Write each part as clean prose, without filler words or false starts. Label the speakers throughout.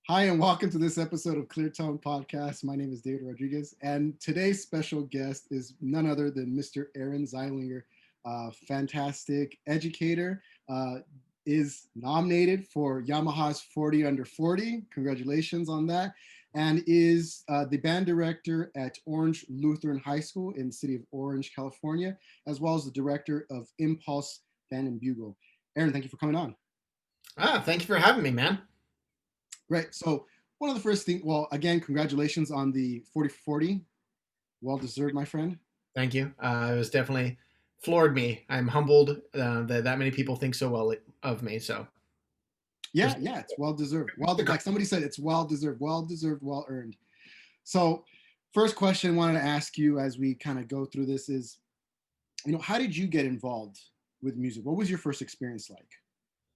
Speaker 1: Hi, and welcome to this episode of Cleartone Podcast. My name is David Rodriguez, and today's special guest is none other than Mr. Aaron Zeilinger, fantastic educator, uh, is nominated for Yamaha's 40 Under 40. Congratulations on that. And is the band director at Orange Lutheran High School in the city of Orange, California, as well as the director of Impulse Band and Bugle. Aaron, thank you for coming on.
Speaker 2: Thank you for having me, man.
Speaker 1: Great. So one of the first things, well, again, congratulations on the 40-40. Well deserved, my friend.
Speaker 2: Thank you. It was definitely floored me. I'm humbled that many people think so well of me. So
Speaker 1: Yeah,
Speaker 2: there's
Speaker 1: yeah, it's well deserved. Well, like somebody said, it's well deserved, well earned. So first question I wanted to ask you as we kind of go through this is, how did you get involved with music? What was your first experience like?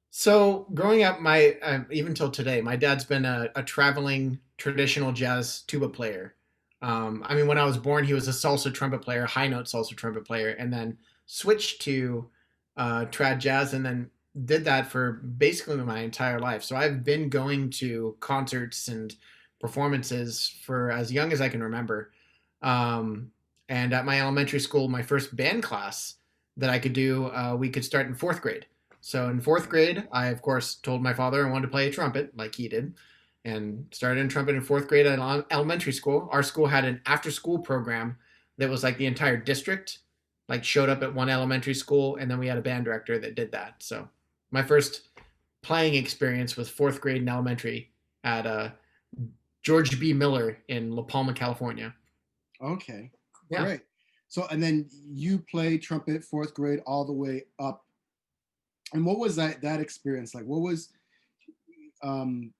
Speaker 2: so growing up, my even till today, my dad's been a traveling traditional jazz tuba player. I mean, when I was born, he was a salsa trumpet player, high note salsa trumpet player, and then switched to trad jazz, and then did that for basically my entire life. So I've been going to concerts and performances for as young as I can remember. Um, and at my elementary school, my first band class that I could do, we could start in fourth grade. So in fourth grade, I of course told my father I wanted to play a trumpet like he did, and started in trumpet in fourth grade at elementary school. Our school had an after-school program that was like the entire district, like showed up at one elementary school, and then we had a band director that did that. So my first playing experience was fourth grade in elementary at George B. Miller in La Palma, California.
Speaker 1: Okay,
Speaker 2: Yeah.
Speaker 1: great. So, and then you played trumpet fourth grade all the way up. And what was that experience like? What was, um,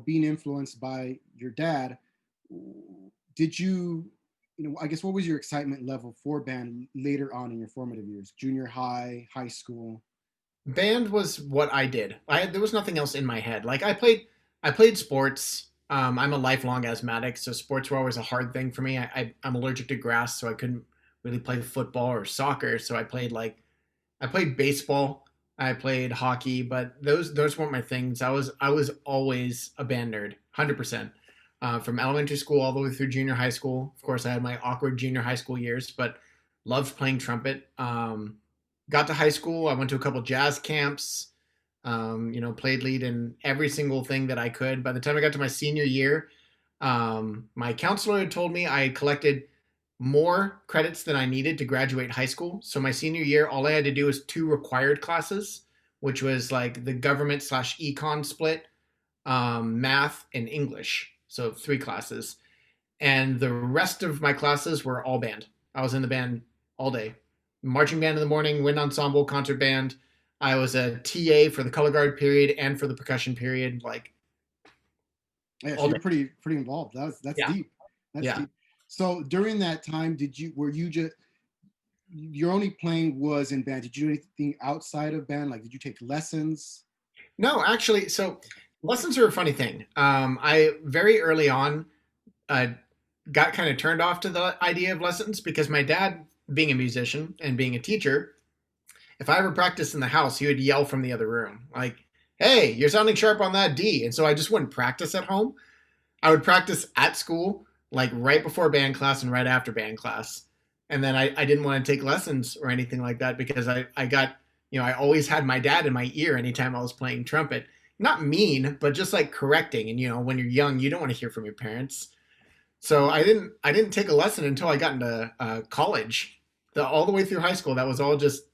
Speaker 1: being influenced by your dad? Did you, I guess, what was your excitement level for band later on in your formative years, junior high, high school?
Speaker 2: Band was what I did. There was nothing else in my head. Like I played sports. I'm a lifelong asthmatic, so sports were always a hard thing for me. I'm allergic to grass, so I couldn't really play football or soccer. So I played baseball. I played hockey, but those weren't my things. I was always a band nerd, 100%. From elementary school all the way through junior high school. Of course, I had my awkward junior high school years, but loved playing trumpet. Got to high school, I went to a couple jazz camps. Played lead in every single thing that I could. By the time I got to my senior year, my counselor had told me I collected more credits than I needed to graduate high school. So my senior year, all I had to do was two required classes, which was like the government slash econ split, math and English. So three classes. And the rest of my classes were all band. I was in the band all day. Marching band in the morning, wind ensemble, concert band. I was a TA for the color guard period and for the percussion period, like
Speaker 1: Yeah, so
Speaker 2: all day.
Speaker 1: you're pretty involved. That's
Speaker 2: Yeah,
Speaker 1: deep. That's
Speaker 2: yeah.
Speaker 1: deep. So during that time, were you just your only playing was in band? Did you do anything outside of band? Like, did you take lessons?
Speaker 2: No, actually, so lessons are a funny thing. I very early on uh, got kind of turned off to the idea of lessons because my dad, being a musician and being a teacher, if I ever practiced in the house, he would yell from the other room, like, "Hey, you're sounding sharp on that D." And so I just wouldn't practice at home. I would practice at school, like right before band class and right after band class. And then I didn't want to take lessons or anything like that because I got, I always had my dad in my ear anytime I was playing trumpet. Not mean, but just like correcting. And, when you're young, you don't want to hear from your parents. So I didn't take a lesson until I got into college. All the way through high school, that was all just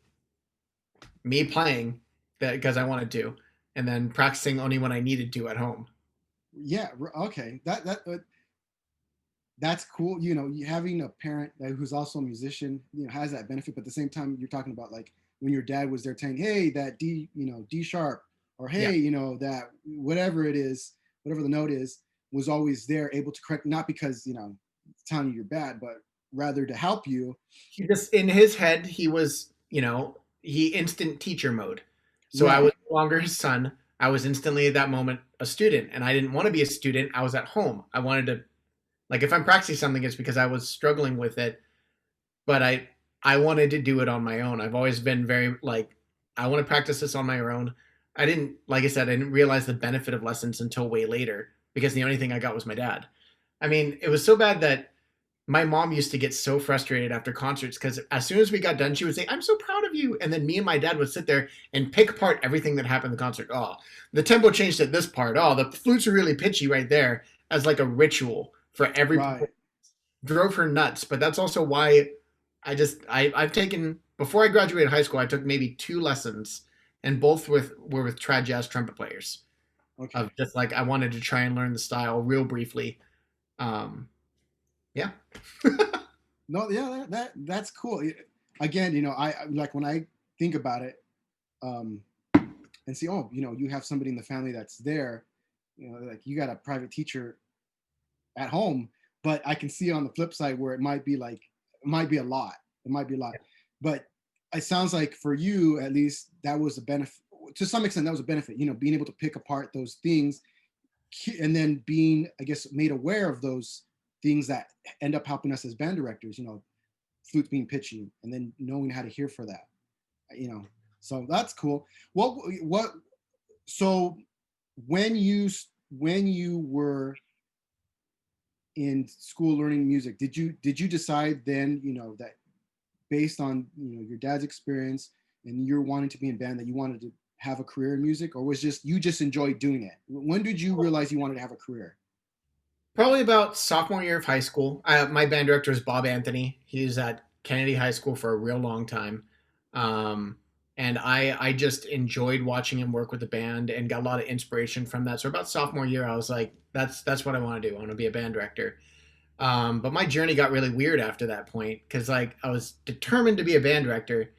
Speaker 2: me playing that because I wanted to, and then practicing only when I needed to at home.
Speaker 1: Yeah, okay. That's cool. You having a parent who's also a musician, has that benefit. But at the same time, you're talking about like when your dad was there saying, "Hey, that D, D sharp," or
Speaker 2: Yeah.
Speaker 1: "Hey, that whatever it is, whatever the note is, was always there, able to correct, not because telling you you're bad, but rather to help you."
Speaker 2: He just in his head he was, he instant teacher mode. So I
Speaker 1: Right.
Speaker 2: was no longer his son. I was instantly at that moment a student, and I didn't want to be a student. I was at home. I wanted to, like, if I'm practicing something, it's because I was struggling with it, but I wanted to do it on my own. I've always been very like, I want to practice this on my own. I didn't, like I said, I didn't realize the benefit of lessons until way later because the only thing I got was my dad. I mean, it was so bad that my mom used to get so frustrated after concerts because as soon as we got done, she would say, "I'm so proud of you," and then me and my dad would sit there and pick apart everything that happened in the concert. Oh, the tempo changed at this part. Oh, the flutes are really pitchy right there, as like a ritual for every
Speaker 1: Right.
Speaker 2: drove her nuts. But that's also why I've taken before I graduated high school, I took maybe two lessons, and both were with trad jazz trumpet players. Of
Speaker 1: Okay.
Speaker 2: just like I wanted to try and learn the style real briefly. Um, yeah.
Speaker 1: No, yeah, that's cool. Again, like when I think about it, um, and see, oh, you have somebody in the family that's there, like you got a private teacher at home, but I can see on the flip side where it might be a lot. It might be a lot. But it sounds like for you, at least, that was a benefit. To some extent, that was a benefit, being able to pick apart those things and then being, I guess, made aware of those things that end up helping us as band directors, flutes being pitchy and then knowing how to hear for that, you know. So that's cool. What, so when you, when you were in school learning music, did you decide then, that based on your dad's experience and you're wanting to be in band, that you wanted to have a career in music, or was just you just enjoyed doing it? When did you realize you wanted to have a career?
Speaker 2: Probably about sophomore year of high school. My band director is Bob Anthony. He was at Kennedy High School for a real long time. Um, and I just enjoyed watching him work with the band and got a lot of inspiration from that. So about sophomore year, I was like, that's what I want to do. I want to be a band director. But my journey got really weird after that point because like I was determined to be a band director,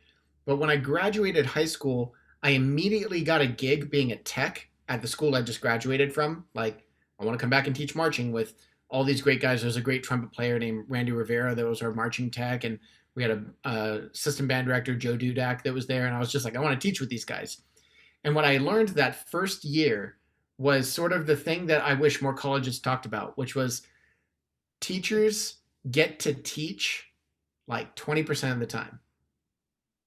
Speaker 2: but when I graduated high school, I immediately got a gig being a tech at the school I just graduated from. Like I want to come back and teach marching with all these great guys. There's a great trumpet player named Randy Rivera that was our marching tech, and we had a system band director Joe Dudak that was there, and I was just like, I want to teach with these guys. And what I learned that first year was sort of the thing that I wish more colleges talked about, which was teachers get to teach like 20% of the time.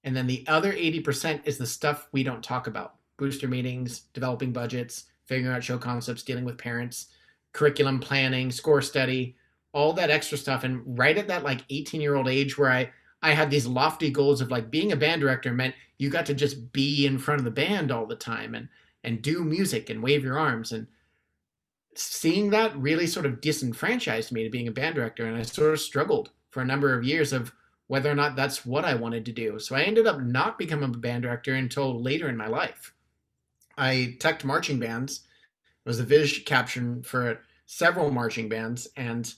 Speaker 2: And then the other 80% is the stuff we don't talk about: booster meetings, developing budgets, figuring out show concepts, dealing with parents, curriculum planning, score study, all that extra stuff. And right at that like 18-year-old age where I had these lofty goals of like being a band director meant you got to just be in front of the band all the time and do music and wave your arms. And seeing that really sort of disenfranchised me to being a band director, and I sort of struggled for a number of years of whether or not that's what I wanted to do. So I ended up not becoming a band director until later in my life. I teched marching bands, was the viz caption for several marching bands, and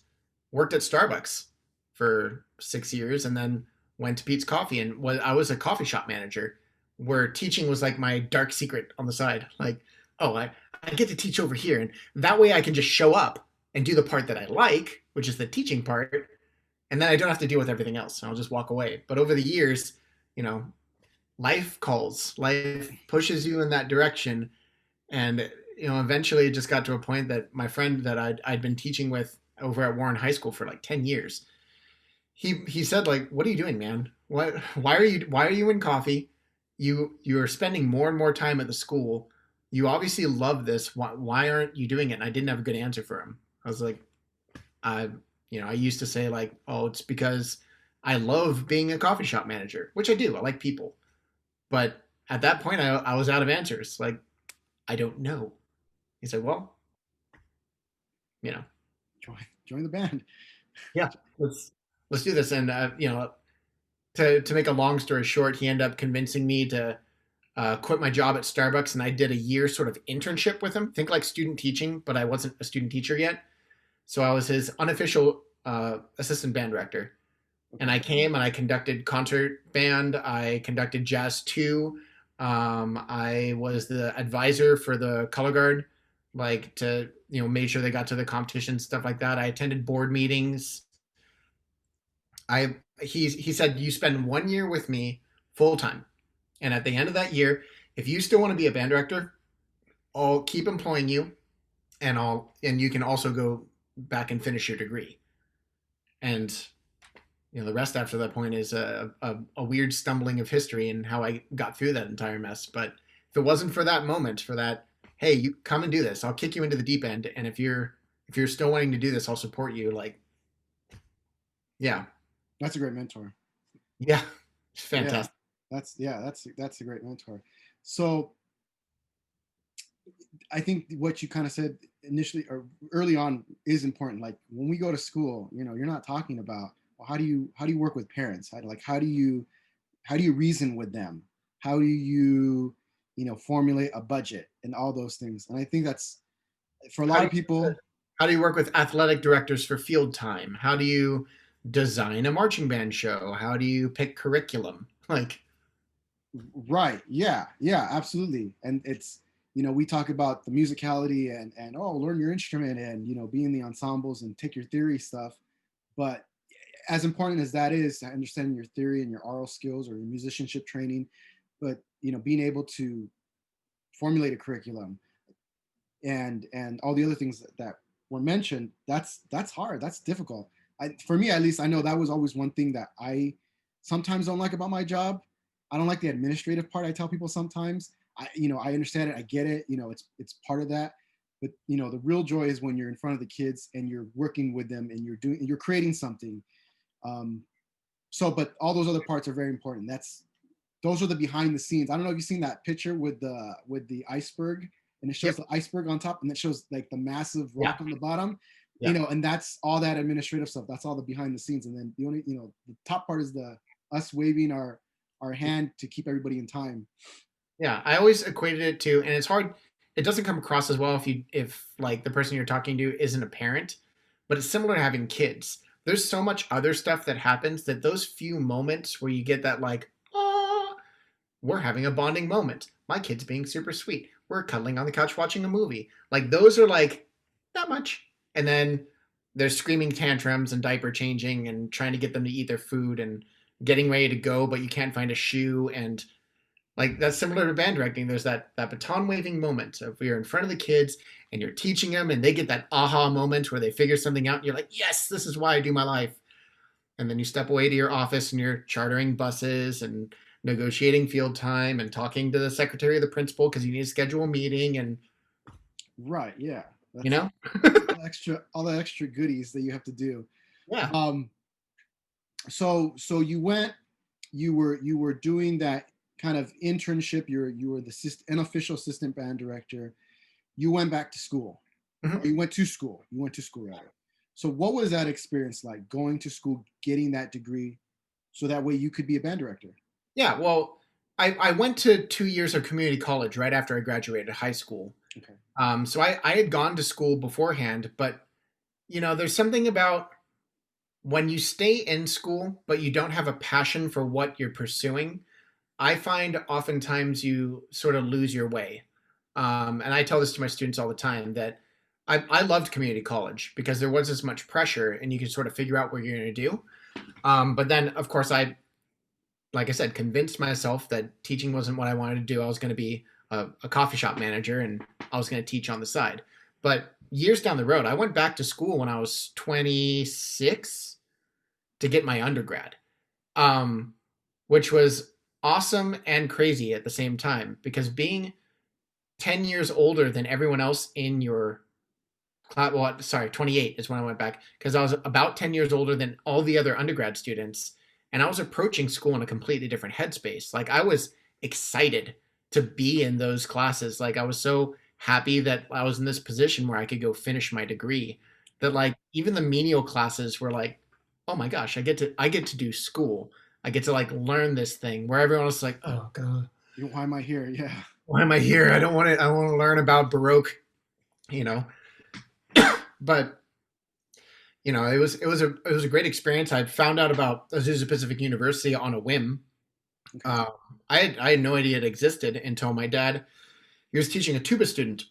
Speaker 2: worked at Starbucks for 6 years, and then went to Pete's Coffee, and I was a coffee shop manager, where teaching was like my dark secret on the side. Like, oh, I get to teach over here, and that way I can just show up and do the part that I like, which is the teaching part, and then I don't have to deal with everything else. I'll just walk away. But over the years, you know, life calls, life pushes you in that direction, and eventually it just got to a point that my friend that I'd been teaching with over at Warren High School for like 10 years, he said like, "What are you doing, man? Why are you in coffee? You're spending more and more time at the school. You obviously love this. Why aren't you doing it?" And I didn't have a good answer for him. I was like, I I used to say like, "Oh, it's because I love being a coffee shop manager," which I do. I like people. But at that point, I was out of answers. Like, I don't know. He said, "Well, you know,
Speaker 1: Join the band.
Speaker 2: yeah, let's do this." And to make a long story short, he ended up convincing me to quit my job at Starbucks, and I did a year sort of internship with him. Think like student teaching, but I wasn't a student teacher yet, so I was his unofficial assistant band director. And
Speaker 1: Okay.
Speaker 2: I came and I conducted concert band. I conducted jazz two. I was the advisor for the color guard, like to made sure they got to the competition, stuff like that. I attended board meetings. He said, "You spend 1 year with me full time, and at the end of that year, if you still want to be a band director, I'll keep employing you, and you can also go back and finish your degree." And the rest after that point is a weird stumbling of history and how I got through that entire mess. But if it wasn't for that moment, for that, hey, you come and do this. I'll kick you into the deep end, and if you're still wanting to do this, I'll support you. Like, yeah,
Speaker 1: That's a great mentor.
Speaker 2: yeah, it's
Speaker 1: Yeah,
Speaker 2: fantastic.
Speaker 1: that's a great mentor. So I think what you kind of said initially or early on is important. Like when we go to school, you're not talking about, well, how do you work with parents? How do you reason with them? How do you formulate a budget and all those things? And I think that's for a
Speaker 2: How
Speaker 1: lot
Speaker 2: do
Speaker 1: of people.
Speaker 2: how do you work with athletic directors for field time? How do you design a marching band show? How do you pick curriculum? Like,
Speaker 1: Right. Yeah. Yeah. Absolutely. And it's we talk about the musicality and learn your instrument and be in the ensembles and take your theory stuff, but as important as that is, understanding your theory and your oral skills or your musicianship training, but being able to formulate a curriculum and all the other things that were mentioned, that's hard, that's difficult. For me at least, I know that was always one thing that I sometimes don't like about my job. I don't like the administrative part. I tell people sometimes, I understand it, I get it, it's part of that, but the real joy is when you're in front of the kids and you're working with them and you're creating something. But all those other parts are very important. Those are the behind the scenes. I don't know if you've seen that picture with the iceberg, and it shows
Speaker 2: yep,
Speaker 1: the iceberg on top, and it shows like the massive
Speaker 2: yeah,
Speaker 1: rock on the bottom.
Speaker 2: yeah,
Speaker 1: And that's all that administrative stuff. That's all the behind the scenes, and then the only the top part is the us waving our hand to keep everybody in time.
Speaker 2: yeah. I always equated it to, and it's hard. It doesn't come across as well if like the person you're talking to isn't a parent, but it's similar to having kids. There's so much other stuff that happens that those few moments where you get that like, oh, we're having a bonding moment. My kid's being super sweet. We're cuddling on the couch watching a movie. Like those are like not much. And then there's screaming tantrums and diaper changing and trying to get them to eat their food and getting ready to go, but you can't find a shoe. And like that's similar to band directing. There's that baton waving moment of you're in front of the kids and you're teaching them and they get that aha moment where they figure something out and you're like, yes, this is why I do my life. And then you step away to your office and you're chartering buses and negotiating field time and talking to the secretary of the principal because you need to schedule a meeting and
Speaker 1: Right. Yeah.
Speaker 2: you
Speaker 1: That's
Speaker 2: know
Speaker 1: all the extra goodies that you have to do.
Speaker 2: yeah.
Speaker 1: Um, so you were doing that kind of internship. You were the unofficial assistant band director. You went back to school, or
Speaker 2: Mhm.
Speaker 1: you went to school rather. So what was that experience like, going to school, getting that degree, so that way you could be a band director?
Speaker 2: Yeah, well, I went to 2 years of community college right after I graduated high school.
Speaker 1: Okay.
Speaker 2: So I had gone to school beforehand, but there's something about when you stay in school but you don't have a passion for what you're pursuing. I find oftentimes you sort of lose your way. And I tell this to my students all the time that I loved community college because there was as much pressure and you could sort of figure out what you're going to do. But then, of course, like I said, convinced myself that teaching wasn't what I wanted to do. I was going to be a coffee shop manager and I was going to teach on the side. But years down the road, I went back to school when I was 26 to get my undergrad, um, which was awesome and crazy at the same time because being 10 years older than everyone else in your class, well, sorry, 28 is when I went back because I was about 10 years older than all the other undergrad students. And I was approaching school in a completely different headspace. Like I was excited to be in those classes. Like I was so happy that I was in this position where I could go finish my degree that like even the menial classes were like, oh my gosh, I get to do school. I get to like learn this thing where everyone else is like, oh God,
Speaker 1: Why am I here? Yeah.
Speaker 2: why am I here? I want to learn about Baroque, you know. But it was a great experience. I found out about Azusa Pacific University on a whim.
Speaker 1: Okay.
Speaker 2: Uh, I had no idea it existed until my dad, he was teaching a tuba student,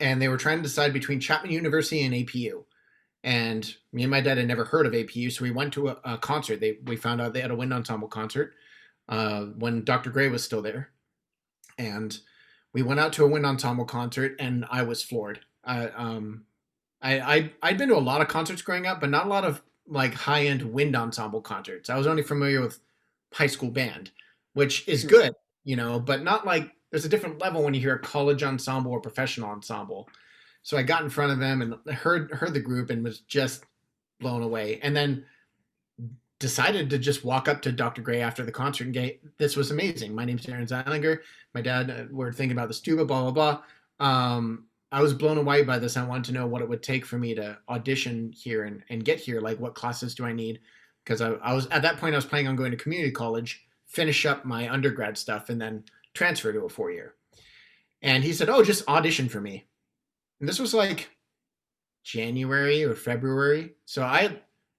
Speaker 2: and they were trying to decide between Chapman University and APU. And me and my dad had never heard of APU, so we went to a concert. We found out they had a wind ensemble concert when Dr. Gray was still there, and we went out to a wind ensemble concert, and I was floored. I'd been to a lot of concerts growing up, but not a lot of like high end wind ensemble concerts. I was only familiar with high school band, which is
Speaker 1: Sure.
Speaker 2: good, but not like there's a different level when you hear a college ensemble or professional ensemble. So I got in front of them and heard the group and was just blown away. And then decided to just walk up to Dr. Gray after the concert and get, this was amazing. My name's Aaron Zeilinger. My dad, we're thinking about the tuba, blah, blah, blah. I was blown away by this. I wanted to know what it would take for me to audition here and get here. Like, what classes do I need? Because I was, at that point, I was planning on going to community college, finish up my undergrad stuff, and then transfer to a 4-year. And he said, oh, just audition for me. And this was like January or February. So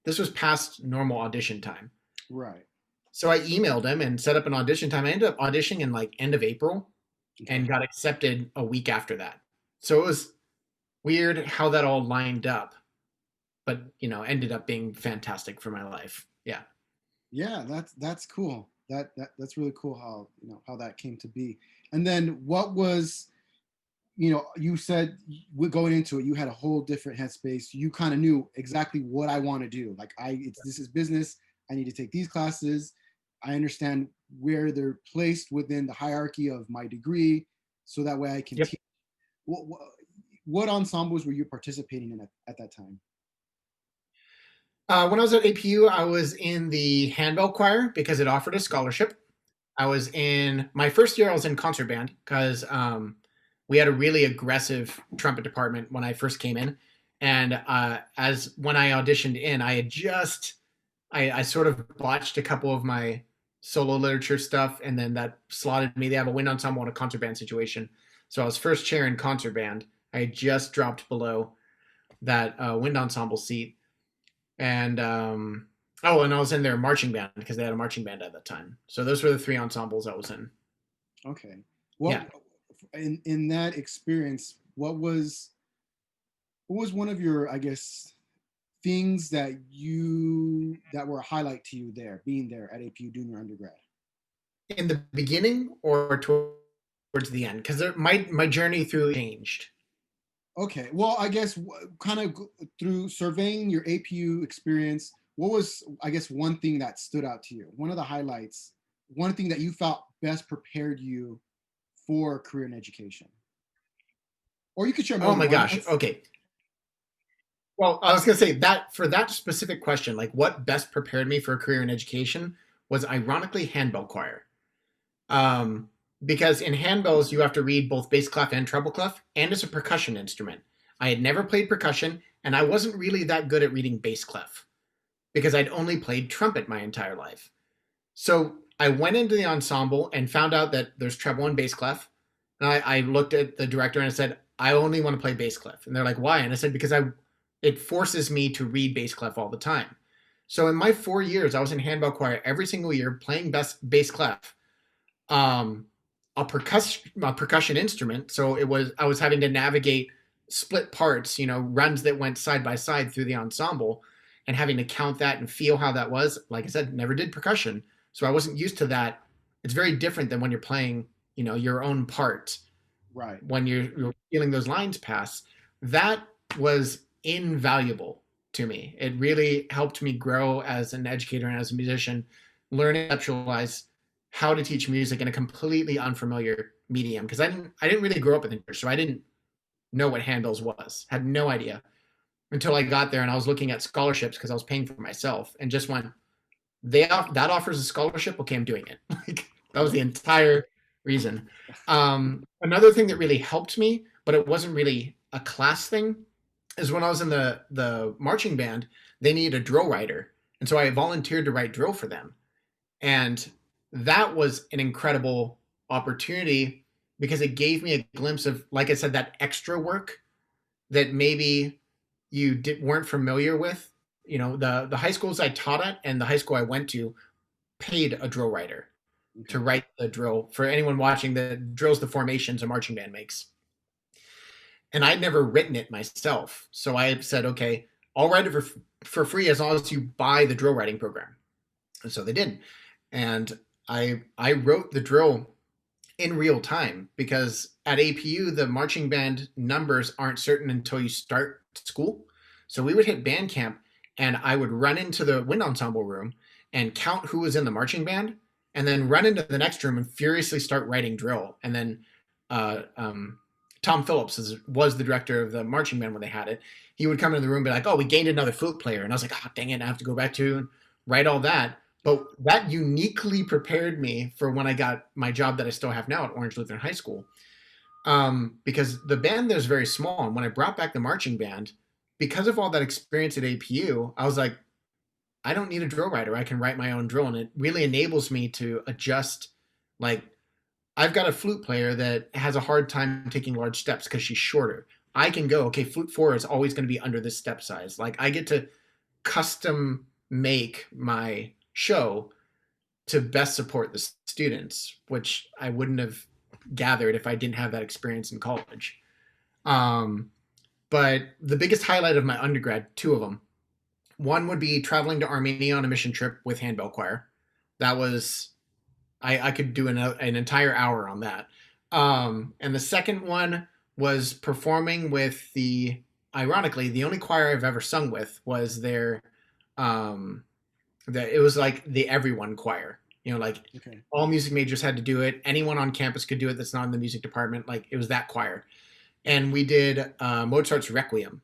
Speaker 2: this was past normal audition time.
Speaker 1: Right.
Speaker 2: So I emailed him and set up an audition time. I ended up auditioning in like end of April and got accepted a week after that. So it was weird how that all lined up, but ended up being fantastic for my life. Yeah.
Speaker 1: Yeah, that's cool. That's really cool how how that came to be. And then what was, you said going into it, you had a whole different headspace. You kind of knew exactly what I want to do. Like this is business. I need to take these classes. I understand where they're placed within the hierarchy of my degree, so that way I can
Speaker 2: Yep.
Speaker 1: teach. What ensembles were you participating in at that time?
Speaker 2: When I was at APU, I was in the handbell choir because it offered a scholarship. I was in my first year. I was in concert band because we had a really aggressive trumpet department when I first came in, and as when I auditioned in, I had I sort of botched a couple of my solo literature stuff, and then that slotted me. They have a wind ensemble and a concert band situation, so I was first chair in concert band. I had just dropped below that wind ensemble seat, and oh, and I was in their marching band because they had a marching band at that time. So those were the 3 ensembles I was in.
Speaker 1: Okay.
Speaker 2: Yeah.
Speaker 1: What in that experience, what was one of your, I guess, things that were a highlight to you there, being there at APU doing your undergrad?
Speaker 2: In the beginning or towards the end? Because my journey through changed.
Speaker 1: Okay. Well, I guess kind of through surveying your APU experience, what was, I guess, one thing that stood out to you? One of the highlights, one thing that you felt best prepared you for a career in education? Or you could share more
Speaker 2: Oh
Speaker 1: than
Speaker 2: my
Speaker 1: one.
Speaker 2: gosh. Okay. Well, I was going to say that for that specific question, like what best prepared me for a career in education was ironically handbell choir. Um, because in handbells, you have to read both bass clef and treble clef, and it's a percussion instrument. I had never played percussion, and I wasn't really that good at reading bass clef because I'd only played trumpet my entire life. So I went into the ensemble and found out that there's treble and bass clef. And I looked at the director and I said, I only want to play bass clef. And they're like, why? And I said, because it forces me to read bass clef all the time. So in my 4 years, I was in handbell choir every single year playing bass clef, um, a percussion instrument. So I was having to navigate split parts, runs that went side by side through the ensemble, and having to count that and feel how that was. Like I said, never did percussion, so I wasn't used to that. It's very different than when you're playing, your own part.
Speaker 1: Right.
Speaker 2: When you're feeling those lines pass, that was invaluable to me. It really helped me grow as an educator and as a musician, learn to conceptualize how to teach music in a completely unfamiliar medium, because I didn't really grow up in the church, so I didn't know what handbells was. Had no idea until I got there and I was looking at scholarships because I was paying for myself and just went, that offers a scholarship. Okay, I'm doing it. Like, that was the entire reason. Another thing that really helped me, but it wasn't really a class thing, is when I was in the marching band, they needed a drill writer, and so I volunteered to write drill for them, and that was an incredible opportunity because it gave me a glimpse of, like I said, that extra work that maybe weren't familiar with. The high schools I taught at and the high school I went to paid a drill writer to
Speaker 1: Okay.
Speaker 2: write the drill. For anyone watching, the drill's the formations a marching band makes. And I'd never written it myself. So I said, okay, I'll write it for free as long as you buy the drill writing program. And so they did. And I wrote the drill in real time because at APU, the marching band numbers aren't certain until you start school. So we would hit band camp and I would run into the wind ensemble room and count who was in the marching band and then run into the next room and furiously start writing drill. And then uh, um, Tom Phillips was the director of the marching band when they had it. He would come into the room and be like, "Oh, we gained another flute player," and I was like, "Oh, dang it, I have to go back to and write all that." But that uniquely prepared me for when I got my job that I still have now at Orange Lutheran High School, because the band there is very small. And when I brought back the marching band, because of all that experience at APU, I was like, I don't need a drill writer. I can write my own drill, and it really enables me to adjust. Like, I've got a flute player that has a hard time taking large steps because she's shorter. I can go, okay, flute four is always going to be under this step size. Like, I get to custom make my show to best support the students, which I wouldn't have gathered if I didn't have that experience in college. Um, but the biggest highlight of my undergrad, two of them. One would be traveling to Armenia on a mission trip with handbell choir. That was I could do an entire hour on that. And the second one was performing with ironically, the only choir I've ever sung with was um, it was like the everyone choir. You know, like
Speaker 1: Okay.
Speaker 2: all music majors had to do it. Anyone on campus could do it that's not in the music department. Like it was that choir. And we did Mozart's Requiem.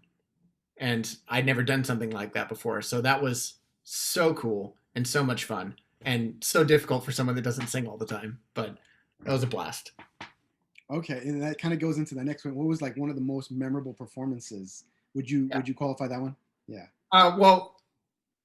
Speaker 2: And I'd never done something like that before. So that was so cool and so much fun and so difficult for someone that doesn't sing all the time. But that was a blast.
Speaker 1: Okay, and that kind of goes into the next one. What was like one of the most memorable performances?
Speaker 2: Yeah.
Speaker 1: Would you qualify that one? Yeah.
Speaker 2: Well,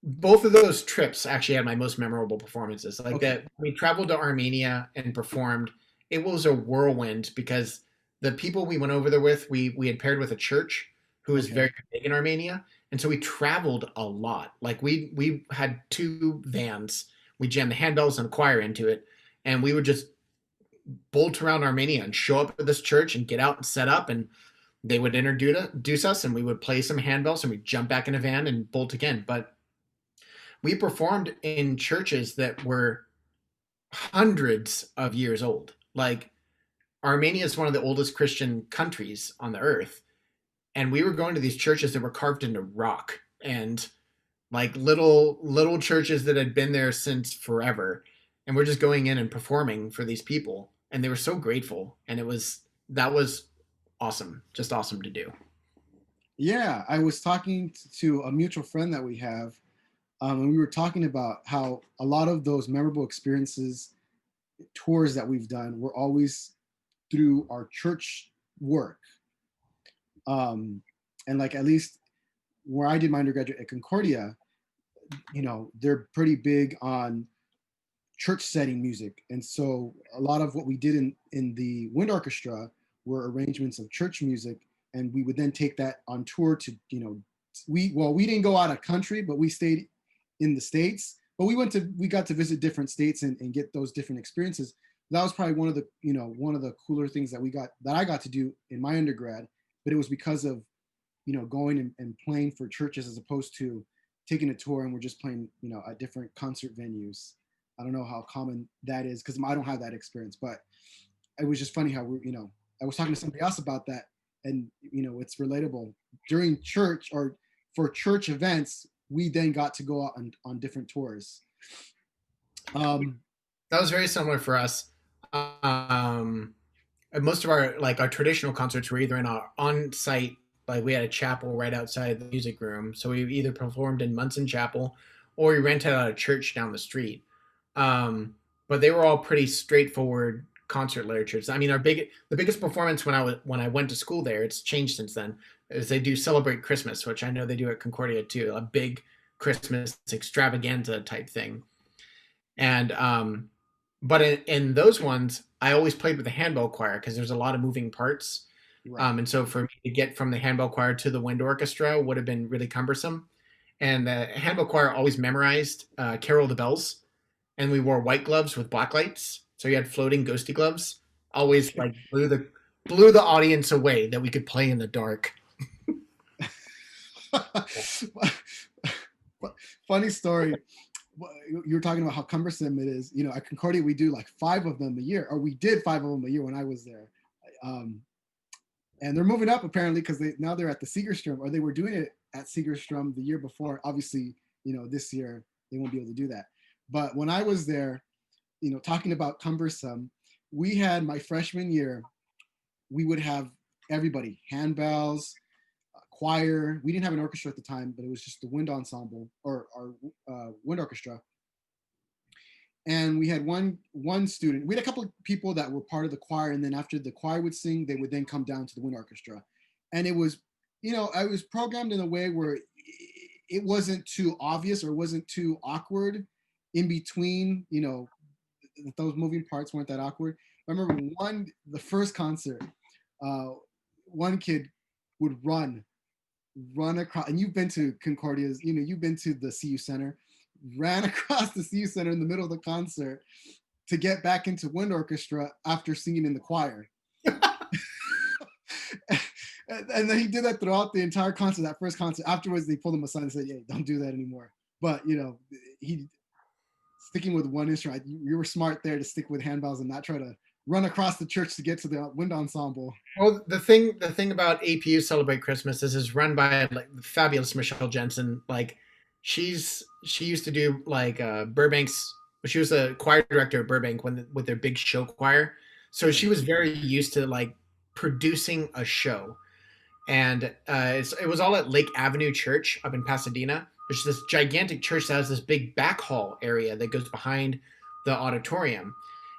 Speaker 2: both of those trips actually had my most memorable performances. Like
Speaker 1: Okay.
Speaker 2: that, we traveled to Armenia and performed. It was a whirlwind because the people we went over there with, we had paired with a church who is
Speaker 1: Okay.
Speaker 2: very big in Armenia, and so we traveled a lot. Like we had two vans. We jammed the handbells and the choir into it, and we would just bolt around Armenia and show up at this church and get out and set up, and they would introduce us, and we would play some handbells, and we'd jump back in a van and bolt again. But we performed in churches that were hundreds of years old. Like Armenia is one of the oldest Christian countries on the earth, and we were going to these churches that were carved into rock and like little churches that had been there since forever, and we're just going in and performing for these people, and they were so grateful, and that was awesome, just awesome to do.
Speaker 1: Yeah, I was talking to a mutual friend that we have, and we were talking about how a lot of those memorable experiences, tours that we've done, were always through our church work. And like at least where I did my undergraduate at Concordia, they're pretty big on church setting music, and so a lot of what we did in the wind orchestra were arrangements of church music, and we would then take that on tour to we didn't go out of country, but we stayed in the states. But we got to visit different states and get those different experiences. That was probably one of the cooler things that I got to do in my undergrad. But it was because of going and playing for churches as opposed to taking a tour and we're just playing at different concert venues. I don't know how common that is because I don't have that experience, but it was just funny how I was talking to somebody else about that, and it's relatable. During church or for church events, we then got to go out on different tours. Um,
Speaker 2: That was very similar for us. Most of our traditional concerts were either in our on-site, like we had a chapel right outside the music room, so we either performed in Munson Chapel or we rented out a church down the street. But they were all pretty straightforward concert literatures. I mean, the biggest performance when I went to school there, it's changed since then, is they do Celebrate Christmas, which I know they do at Concordia too, a big Christmas extravaganza type thing. And but in those ones, I always played with the handbell choir because there's a lot of moving parts.
Speaker 1: right.
Speaker 2: And so for me to get from the handbell choir to the wind orchestra would have been really cumbersome. And the handbell choir always memorized Carol of the Bells, and we wore white gloves with black lights. So you had floating ghosty gloves. Always
Speaker 1: Okay.
Speaker 2: like blew the audience away that we could play in the dark.
Speaker 1: Funny story. You were talking about how cumbersome it is. At Concordia, we do like 5 of them a year, or we did 5 of them a year when I was there. Um, and they're moving up apparently because now they're at the Segerstrom, or they were doing it at Segerstrom the year before. Obviously, this year they won't be able to do that. But when I was there, talking about cumbersome, we had my freshman year, we would have everybody, handbells, choir. We didn't have an orchestra at the time, but it was just the wind ensemble or our wind orchestra. And we had one student. We had a couple of people that were part of the choir, and then after the choir would sing, they would then come down to the wind orchestra. And it was, I was programmed in a way where it wasn't too obvious or wasn't too awkward in between. Those moving parts weren't that awkward. I remember the first concert, uh, one kid would run across, and you've been to Concordia's, you've been to the CU Center, ran across the CU Center in the middle of the concert to get back into wind orchestra after singing in the choir. And then he did that throughout the entire concert, that first concert. Afterwards, they pulled him aside and said, "Yeah, don't do that anymore." But he sticking with one instrument. You were smart there to stick with handbells and not try to run across the church to get to the wind ensemble.
Speaker 2: Well, the thing about APU Celebrate Christmas is run by like the fabulous Michelle Jensen. Like, she used to do like Burbank's. She was a choir director at Burbank with their big show choir. So she was very used to like producing a show, and it was all at Lake Avenue Church up in Pasadena. There's this gigantic church that has this big back hall area that goes behind the auditorium,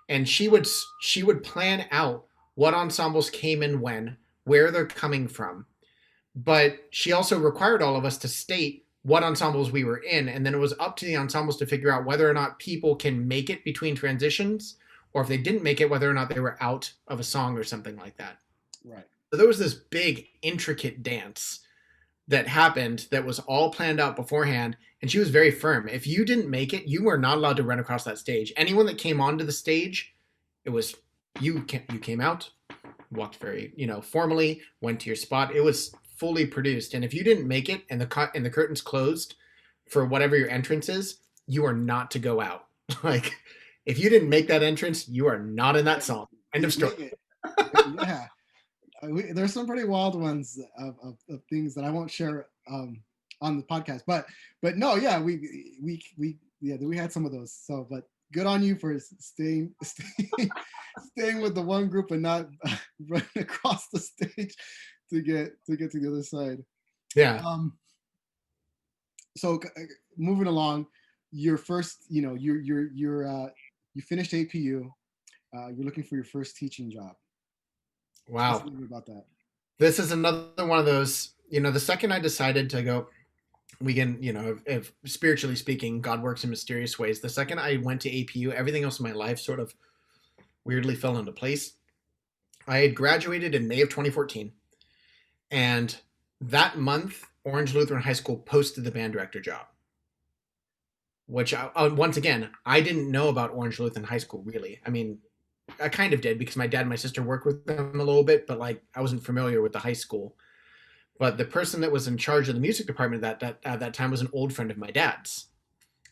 Speaker 2: and she would plan out what ensembles came in when, where they're coming from. But she also required all of us to state what ensembles we were in, and then it was up to the ensembles to figure out whether or not people can make it between transitions, or if they didn't make it, whether or not they were out of a song or something like that.
Speaker 1: Right.
Speaker 2: So there was this big, intricate dance that happened that was all planned out beforehand, and she was very firm. If you didn't make it, you were not allowed to run across that stage. Anyone that came onto the stage, it was you came out, walked very formally, went to your spot. It was fully produced, and if you didn't make it and the curtains closed for whatever your entrance is, you are not to go out. Like, if you didn't make that entrance, you are not in that song. End of story.
Speaker 1: Yeah. There's some pretty wild ones of things that I won't share on the podcast, but no, yeah, we had some of those. So, but good on you for staying with the one group and not running across the stage to get to the other side.
Speaker 2: Yeah.
Speaker 1: So moving along, your first, you finished APU, you're looking for your first teaching job.
Speaker 2: Wow.
Speaker 1: Tell me about that.
Speaker 2: This is another one of those, the second I decided to go, we can, if spiritually speaking, God works in mysterious ways. The second I went to APU, everything else in my life sort of weirdly fell into place. I had graduated in May of 2014. And that month, Orange Lutheran High School posted the band director job. Which, once again, I didn't know about Orange Lutheran High School, really. I mean, I kind of did because my dad and my sister worked with them a little bit, but like I wasn't familiar with the high school. But the person that was in charge of the music department at that time was an old friend of my dad's.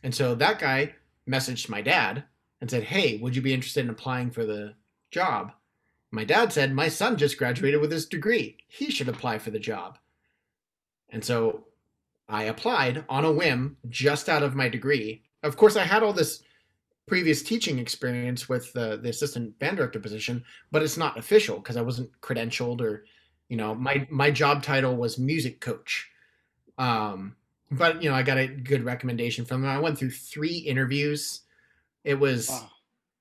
Speaker 2: And so that guy messaged my dad and said, "Hey, would you be interested in applying for the job?" My dad said, "My son just graduated with his degree. He should apply for the job." And so I applied on a whim just out of my degree. Of course, I had all this previous teaching experience with the assistant band director position, but it's not official because I wasn't credentialed or, my job title was music coach. But, I got a good recommendation from them. I went through 3 interviews. It was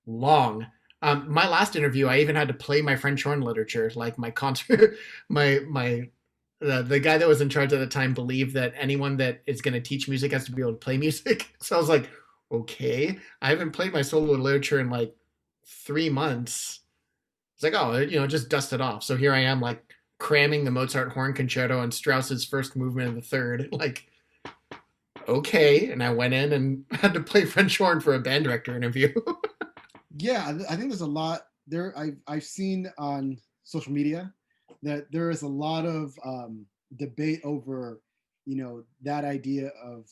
Speaker 2: long. My last interview, I even had to play my French horn literature, like my concert, the guy that was in charge at the time believed that anyone that is going to teach music has to be able to play music. So I was like, okay, I haven't played my solo literature in like 3 months. It's like, oh, just dust it off. So here I am, like cramming the Mozart horn concerto and Strauss's first movement of the third. Like, okay. And I went in and had to play French horn for a band director interview.
Speaker 1: Yeah, I think there's a lot there. I've seen on social media that there is a lot of debate over, that idea of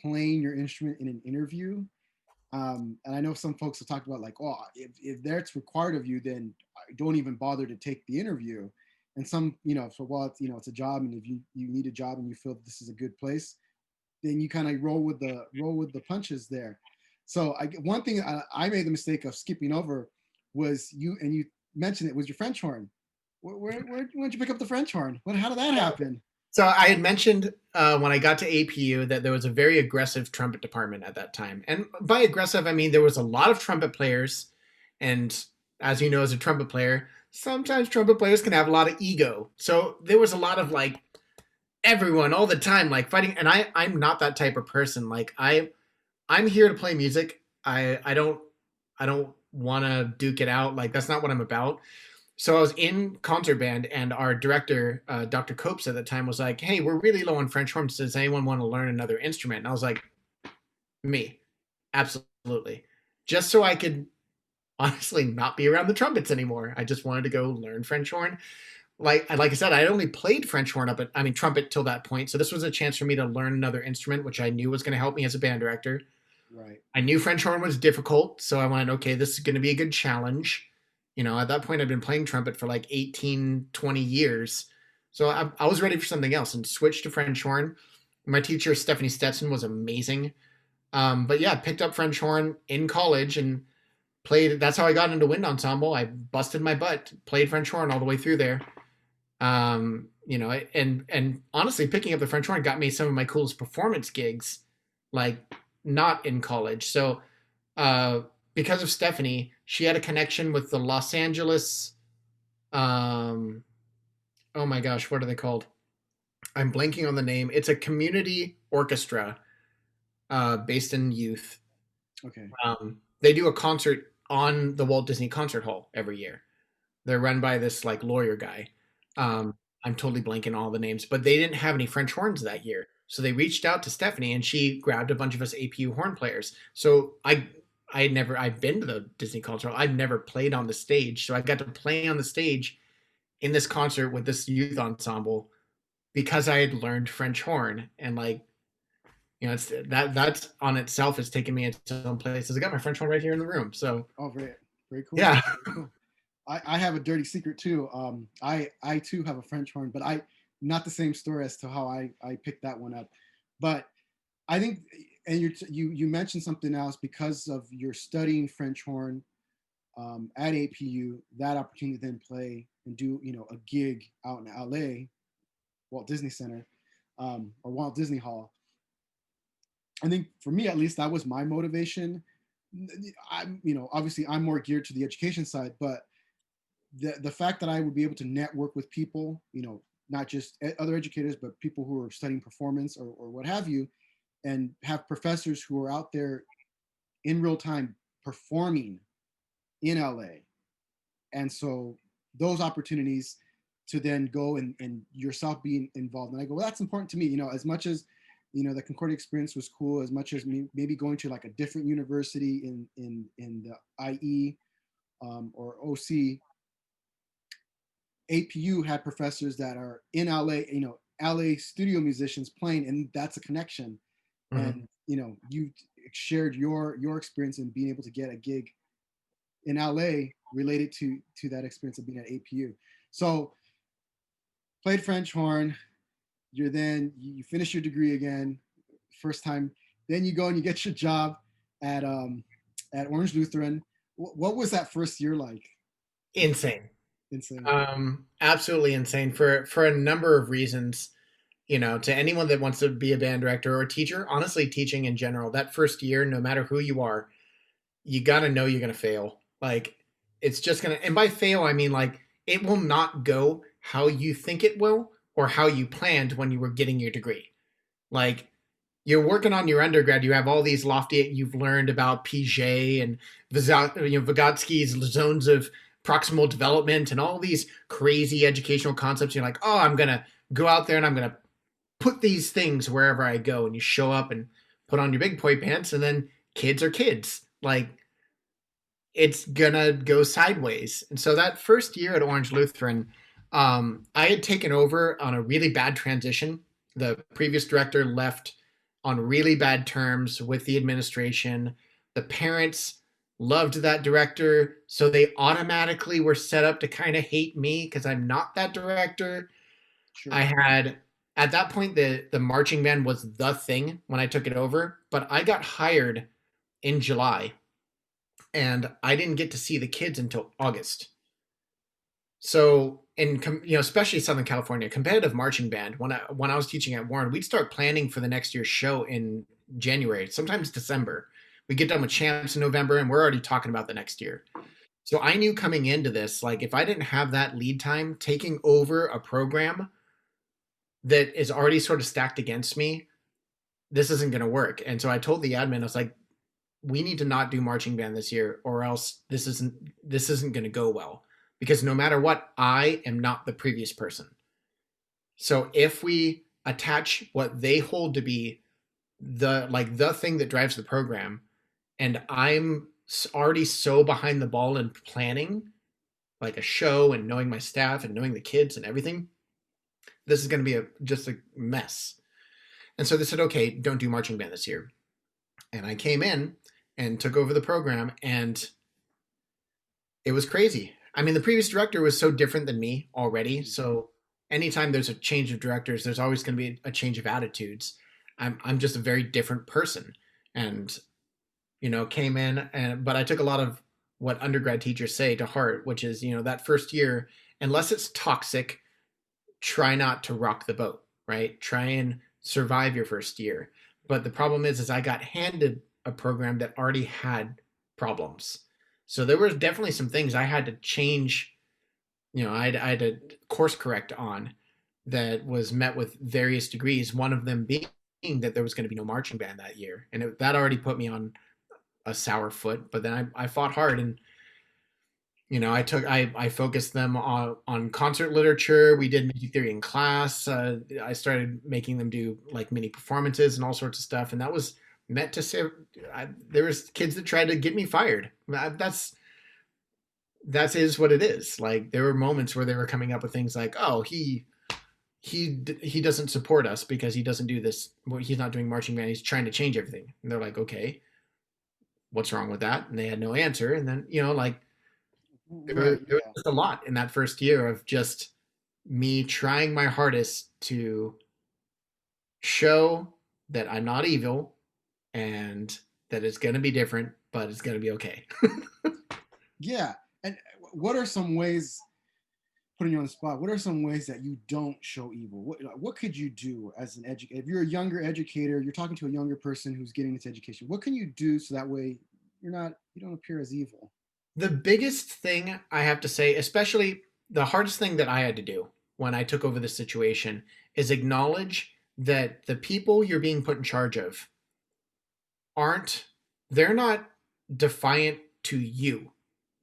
Speaker 1: playing your instrument in an interview. And I know some folks have talked about like, oh, if that's required of you, then don't even bother to take the interview. And some, it's a job, and if you need a job and you feel this is a good place, then you kind of roll with the punches there. So one thing I made the mistake of skipping over was you mentioned it was your French horn. Where'd you pick up the French horn? How did that happen?
Speaker 2: So I had mentioned when I got to APU that there was a very aggressive trumpet department at that time, and by aggressive I mean there was a lot of trumpet players, and as you know, as a trumpet player, sometimes trumpet players can have a lot of ego. So there was a lot of like everyone all the time like fighting, and I'm not that type of person. Like I'm here to play music. I don't want to duke it out. Like that's not what I'm about. So I was in concert band, and our director, Dr. Copes at the time, was like, "Hey, we're really low on French horns. Does anyone want to learn another instrument?" And I was like, "Me, absolutely." Just so I could honestly not be around the trumpets anymore. I just wanted to go learn French horn. Like I said, I only played French horn trumpet till that point. So this was a chance for me to learn another instrument, which I knew was going to help me as a band director.
Speaker 1: Right.
Speaker 2: I knew French horn was difficult, so I went, okay, this is going to be a good challenge. At that point, I'd been playing trumpet for like 18, 20 years. So I was ready for something else and switched to French horn. My teacher, Stephanie Stetson, was amazing. But yeah, picked up French horn in college and played. That's how I got into wind ensemble. I busted my butt, played French horn all the way through there. And honestly, picking up the French horn got me some of my coolest performance gigs, like not in college. So uh, because of Stephanie, she had a connection with the Los Angeles. Um, oh my gosh, what are they called? I'm blanking on the name. It's a community orchestra based in youth.
Speaker 1: Okay.
Speaker 2: They do a concert on the Walt Disney Concert Hall every year. They're run by this like lawyer guy. Um, I'm totally blanking on all the names, but they didn't have any French horns that year. So they reached out to Stephanie and she grabbed a bunch of us APU horn players. So I've been to the Disney Concert Hall. I've never played on the stage. So I got to play on the stage in this concert with this youth ensemble because I had learned French horn. And like, it's that's on itself has taken me into some places. I got my French horn right here in the room. So
Speaker 1: Oh, very cool.
Speaker 2: yeah.
Speaker 1: Very cool. I have a dirty secret too. I too have a French horn, but I not the same story as to how I picked that one up. But I think, and you mentioned something else because of your studying French horn at APU, that opportunity to then play and do a gig out in LA, Walt Disney Center, or Walt Disney Hall. I think for me at least that was my motivation. I'm obviously I'm more geared to the education side, but the fact that I would be able to network with people, not just other educators, but people who are studying performance or what have you, and have professors who are out there in real time performing in LA. And so those opportunities to then go and yourself being involved. And I go, well, that's important to me, as much as, the Concordia experience was cool, as much as maybe going to like a different university in the IE or OC. APU had professors that are in LA, LA studio musicians playing, and that's a connection.
Speaker 2: Mhm.
Speaker 1: And you shared your experience in being able to get a gig in LA related to that experience of being at APU. So played French horn. You finish your degree again, first time. Then you go and you get your job at at Orange Lutheran. What was that first year like?
Speaker 2: Insane.
Speaker 1: Insane.
Speaker 2: Absolutely insane for a number of reasons. To anyone that wants to be a band director or a teacher, honestly, teaching in general, that first year, no matter who you are, you got to know you're going to fail. Like, it's just going to, and by fail, I mean, like, it will not go how you think it will or how you planned when you were getting your degree. Like, you're working on your undergrad, you have all these lofty, you've learned about Piaget and Vygotsky's zones of proximal development and all these crazy educational concepts. You're like, oh, I'm going to go out there and I'm going to put these things wherever I go. And you show up and put on your big boy pants, and then kids are kids. Like, it's gonna go sideways. And so that first year at Orange Lutheran, I had taken over on a really bad transition. The previous director left on really bad terms with the administration. The parents loved that director, so they automatically were set up to kind of hate me because I'm not that director. I
Speaker 1: Sure.
Speaker 2: had at that point the marching band was the thing when I took it over, but I got hired in July, and I didn't get to see the kids until August. So especially Southern California, competitive marching band. When I was teaching at Warren, we'd start planning for the next year's show in January, sometimes December. We get done with champs in November, and we're already talking about the next year. So I knew coming into this, like if I didn't have that lead time, taking over a program that is already sort of stacked against me, this isn't going to work. And so I told the admin, I was like, we need to not do marching band this year, or else this isn't going to go well. Because no matter what, I am not the previous person. So if we attach what they hold to be the thing that drives the program, and I'm already so behind the ball in planning like a show and knowing my staff and knowing the kids and everything, this is going to be just a mess. And so they said, okay, don't do marching band this year. And I came in and took over the program, and it was crazy. I mean, the previous director was so different than me already. So anytime there's a change of directors, there's always going to be a change of attitudes. I'm just a very different person, and came in, but I took a lot of what undergrad teachers say to heart, which is that first year, unless it's toxic, try not to rock the boat, right? Try and survive your first year. But the problem is I got handed a program that already had problems. So there was definitely some things I had to change. I had to course correct on that was met with various degrees. One of them being that there was going to be no marching band that year, and that already put me on a sour foot. But then I fought hard, and I focused them on concert literature. We did music theory in class. I started making them do like mini performances and all sorts of stuff, and that was meant to say there was kids that tried to get me fired. That is what it is. Like there were moments where they were coming up with things like, oh, he doesn't support us because he doesn't do this. Well, he's not doing marching band. He's trying to change everything. And they're like, okay, what's wrong with that? And they had no answer. And then like
Speaker 1: Right.
Speaker 2: there was
Speaker 1: Yeah.
Speaker 2: just a lot in that first year of just me trying my hardest to show that I'm not evil and that it's going to be different, but it's going to be okay.
Speaker 1: Yeah. And what are some ways, putting you on the spot, what are some ways that you don't show evil? What could you do as an educator? If you're a younger educator, you're talking to a younger person who's getting into education, what can you do so that way you don't appear as evil?
Speaker 2: The biggest thing I have to say, especially the hardest thing that I had to do when I took over the situation, is acknowledge that the people you're being put in charge of aren't, they're not defiant to you,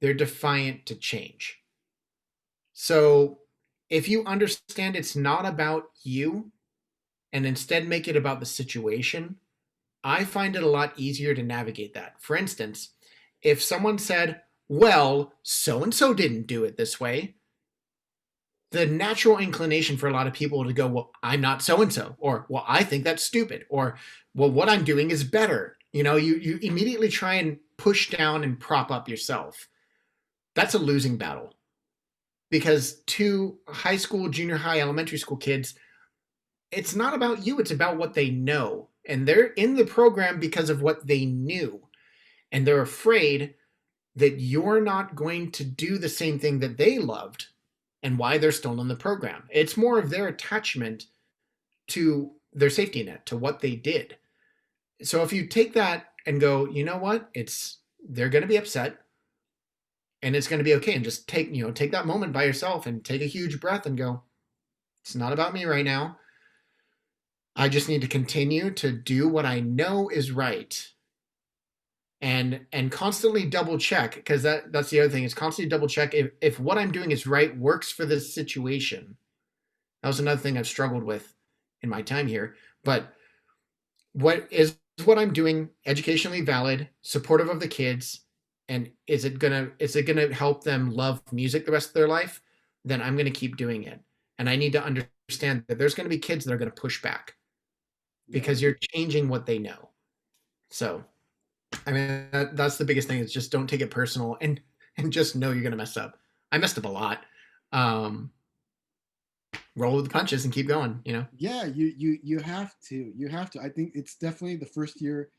Speaker 2: they're defiant to change. So if you understand it's not about you and instead make it about the situation, I find it a lot easier to navigate that. For instance, if someone said, well, so and so didn't do it this way, the natural inclination for a lot of people to go, well, I'm not so and so, or well, I think that's stupid, or well, what I'm doing is better. You immediately try and push down and prop up yourself. That's a losing battle because to high school, junior high, elementary school kids, it's not about you, it's about what they know. And they're in the program because of what they knew. And they're afraid that you're not going to do the same thing that they loved and why they're still in the program. It's more of their attachment to their safety net, to what they did. So if you take that and go, you know what, they're going to be upset and it's going to be okay, and just take that moment by yourself and take a huge breath and go, it's not about me right now. I just need to continue to do what I know is right, and constantly double check, because that's the other thing, is constantly double check if what I'm doing is right, works for this situation. That was another thing I've struggled with in my time here. But what I'm doing educationally valid, supportive of the kids, and is it gonna help them love music the rest of their life? Then I'm gonna keep doing it. And I need to understand that there's gonna be kids that are gonna push back
Speaker 1: Yeah.
Speaker 2: because you're changing what they know. So I mean, that's the biggest thing, is just don't take it personal, and just know you're gonna mess up. I messed up a lot. Um, Roll with the punches and keep going.
Speaker 1: Yeah, you have to. I think it's definitely the first year.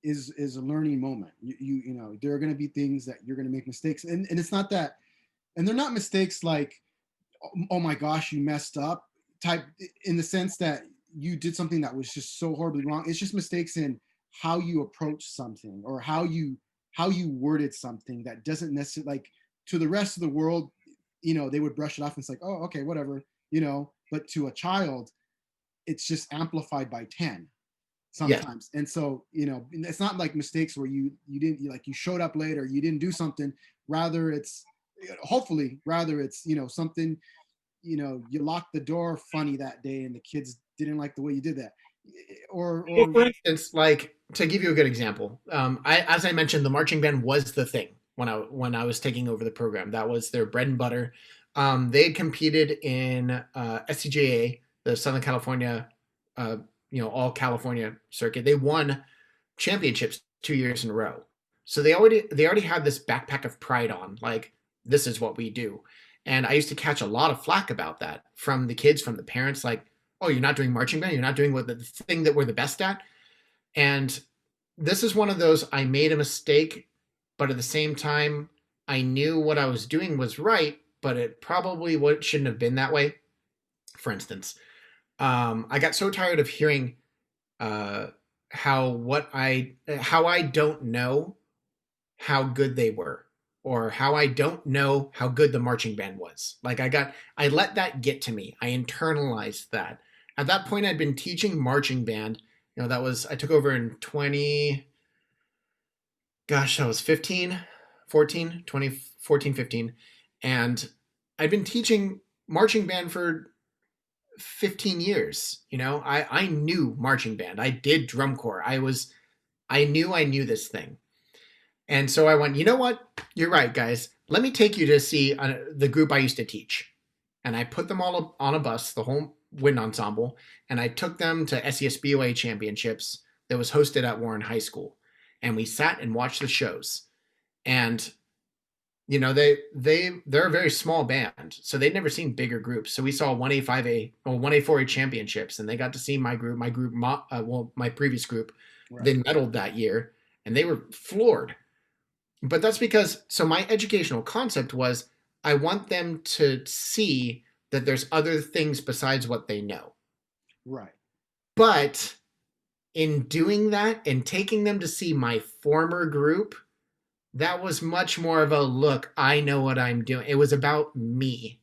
Speaker 1: is a learning moment. You know, there are going to be things that you're going to make mistakes, and it's not that, and they're not mistakes like, oh my gosh, you messed up type, in the sense that you did something that was just so horribly wrong. It's just mistakes in how you approach something, or how you worded something that doesn't necessarily, like, to the rest of the world, you know, they would brush it off and it's like, oh, okay, whatever, you know, but to a child, it's just amplified by 10
Speaker 2: Yes.
Speaker 1: sometimes. And so, you know, it's not like mistakes where you didn't, you, like, you showed up late or you didn't do something. Rather it's, hopefully rather it's, you know, something, you know, you locked the door funny that day and the kids didn't like the way you did that,
Speaker 2: Well,
Speaker 1: or
Speaker 2: for instance, like to give you a good example, as I mentioned, the marching band was the thing when I was taking over the program. That was their bread and butter. They had competed in SCJA, the Southern California, uh, all California circuit. They won championships 2 years in a row. So they already had this backpack of pride on, like this is what we do. And I used to catch a lot of flack about that from the kids, from the parents, like, oh, you're not doing marching band, you're not doing what the thing that we're the best at. And this is one of those, I made a mistake, but at the same time, I knew what I was doing was right, but it probably shouldn't have been that way. For instance, I got so tired of hearing uh, how I don't know how good they were, or how I don't know how good the marching band was. Like I let that get to me. I internalized that. At that point, I'd been teaching marching band. I took over in 20, gosh, that was 15, 14, 2014, 15. And I'd been teaching marching band for 15 years. I knew marching band. I did drum corps. I knew this thing. And so I went, you know what? You're right, guys. Let me take you to see the group I used to teach. And I put them all on a bus, the whole wind ensemble, and I took them to SESBOA championships that was hosted at Warren High School. And we sat and watched the shows. And they're a very small band, so they'd never seen bigger groups. So we saw 1A, 5A, or 1A, 4A championships, and they got to see my group, my previous group.
Speaker 1: right,
Speaker 2: They medaled that year, and they were floored. But that's because, so my educational concept was, I want them to see that there's other things besides what they know.
Speaker 1: right,
Speaker 2: But in doing that and taking them to see my former group, that was much more of a look, I know what I'm doing. It was about me.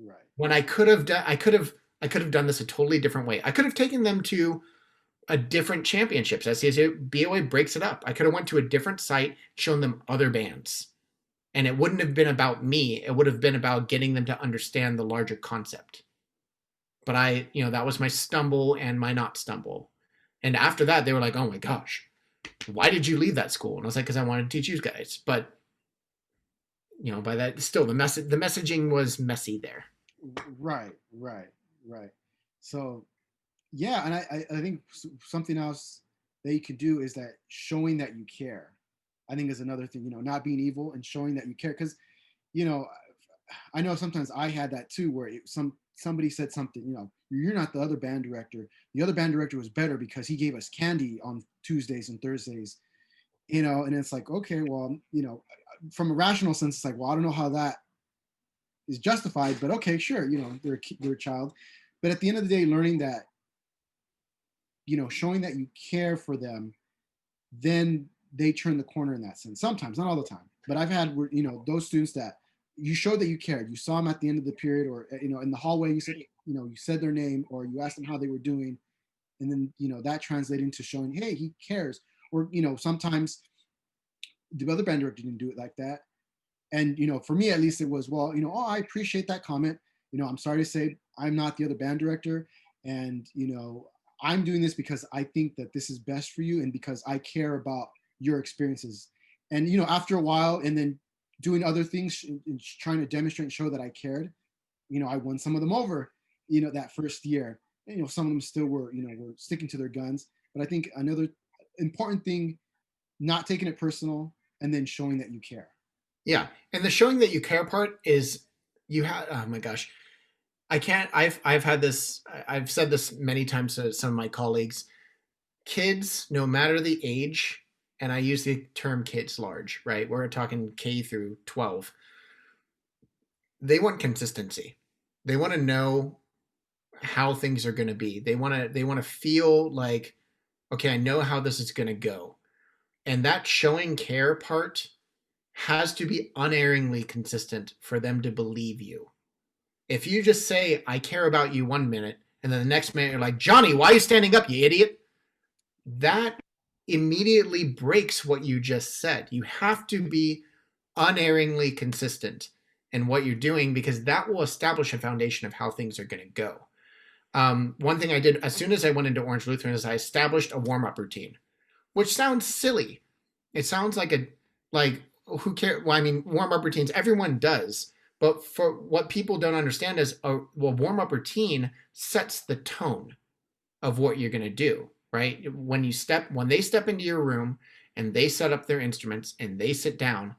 Speaker 1: right,
Speaker 2: When I could have done this a totally different way. I could have taken them to a different championships. BOA breaks it up. I could have went to a different site, shown them other bands. And it wouldn't have been about me. It would have been about getting them to understand the larger concept. But that was my stumble and my not stumble. And after that, they were like, oh my gosh, why did you leave that school? And I was like, because I wanted to teach you guys. But by that, still the messaging was messy there.
Speaker 1: right, right, right. So yeah, and I think something else that you could do is that showing that you care. I think is another thing. You know, not being evil and showing that you care, because you know, I know sometimes I had that too, where somebody said something. You know, you're not the other band director. The other band director was better because he gave us candy on Tuesdays and Thursdays. You know, and it's like, okay, well, you know, from a rational sense, it's like, well, I don't know how that is justified, but okay, sure, you know, they're a child. But at the end of the day, learning that, you know, showing that you care for them, then they turn the corner in that sense. Sometimes, not all the time, but I've had, you know, those students that you showed that you cared. You saw them at the end of the period, or you know, in the hallway. You said, you know, you said their name, or you asked them how they were doing, and then you know that translated into showing, hey, he cares. Or you know, sometimes the other band director didn't do it like that, and you know, for me at least, it was, well, you know, oh, I appreciate that comment. You know, I'm sorry to say I'm not the other band director, and you know, I'm doing this because I think that this is best for you, and because I care about your experiences. And you know, after a while, and then doing other things and trying to demonstrate and show that I cared, you know, I won some of them over. You know, that first year, and, you know, some of them still were, you know, were sticking to their guns. But I think another important thing, not taking it personal, and then showing that you care.
Speaker 2: Yeah, and the showing that you care part is, you have, oh my gosh, I can't. I've had this. I've said this many times to some of my colleagues. kids, no matter the age, and I use the term kids large, right? We're talking K through 12. They want consistency. They want to know how things are going to be. They want to feel like, okay, I know how this is going to go. And that showing care part has to be unerringly consistent for them to believe you. If you just say, I care about you 1 minute, and then the next minute you're like, Johnny, why are you standing up, you idiot? That immediately breaks what you just said. You have to be unerringly consistent in what you're doing because that will establish a foundation of how things are going to go. One thing I did as soon as I went into Orange Lutheran is I established a warm-up routine, which sounds silly. It sounds like who cares? Well, I mean, warm-up routines everyone does, but for what people don't understand is warm-up routine sets the tone of what you're going to do, right? When they step into your room and they set up their instruments and they sit down,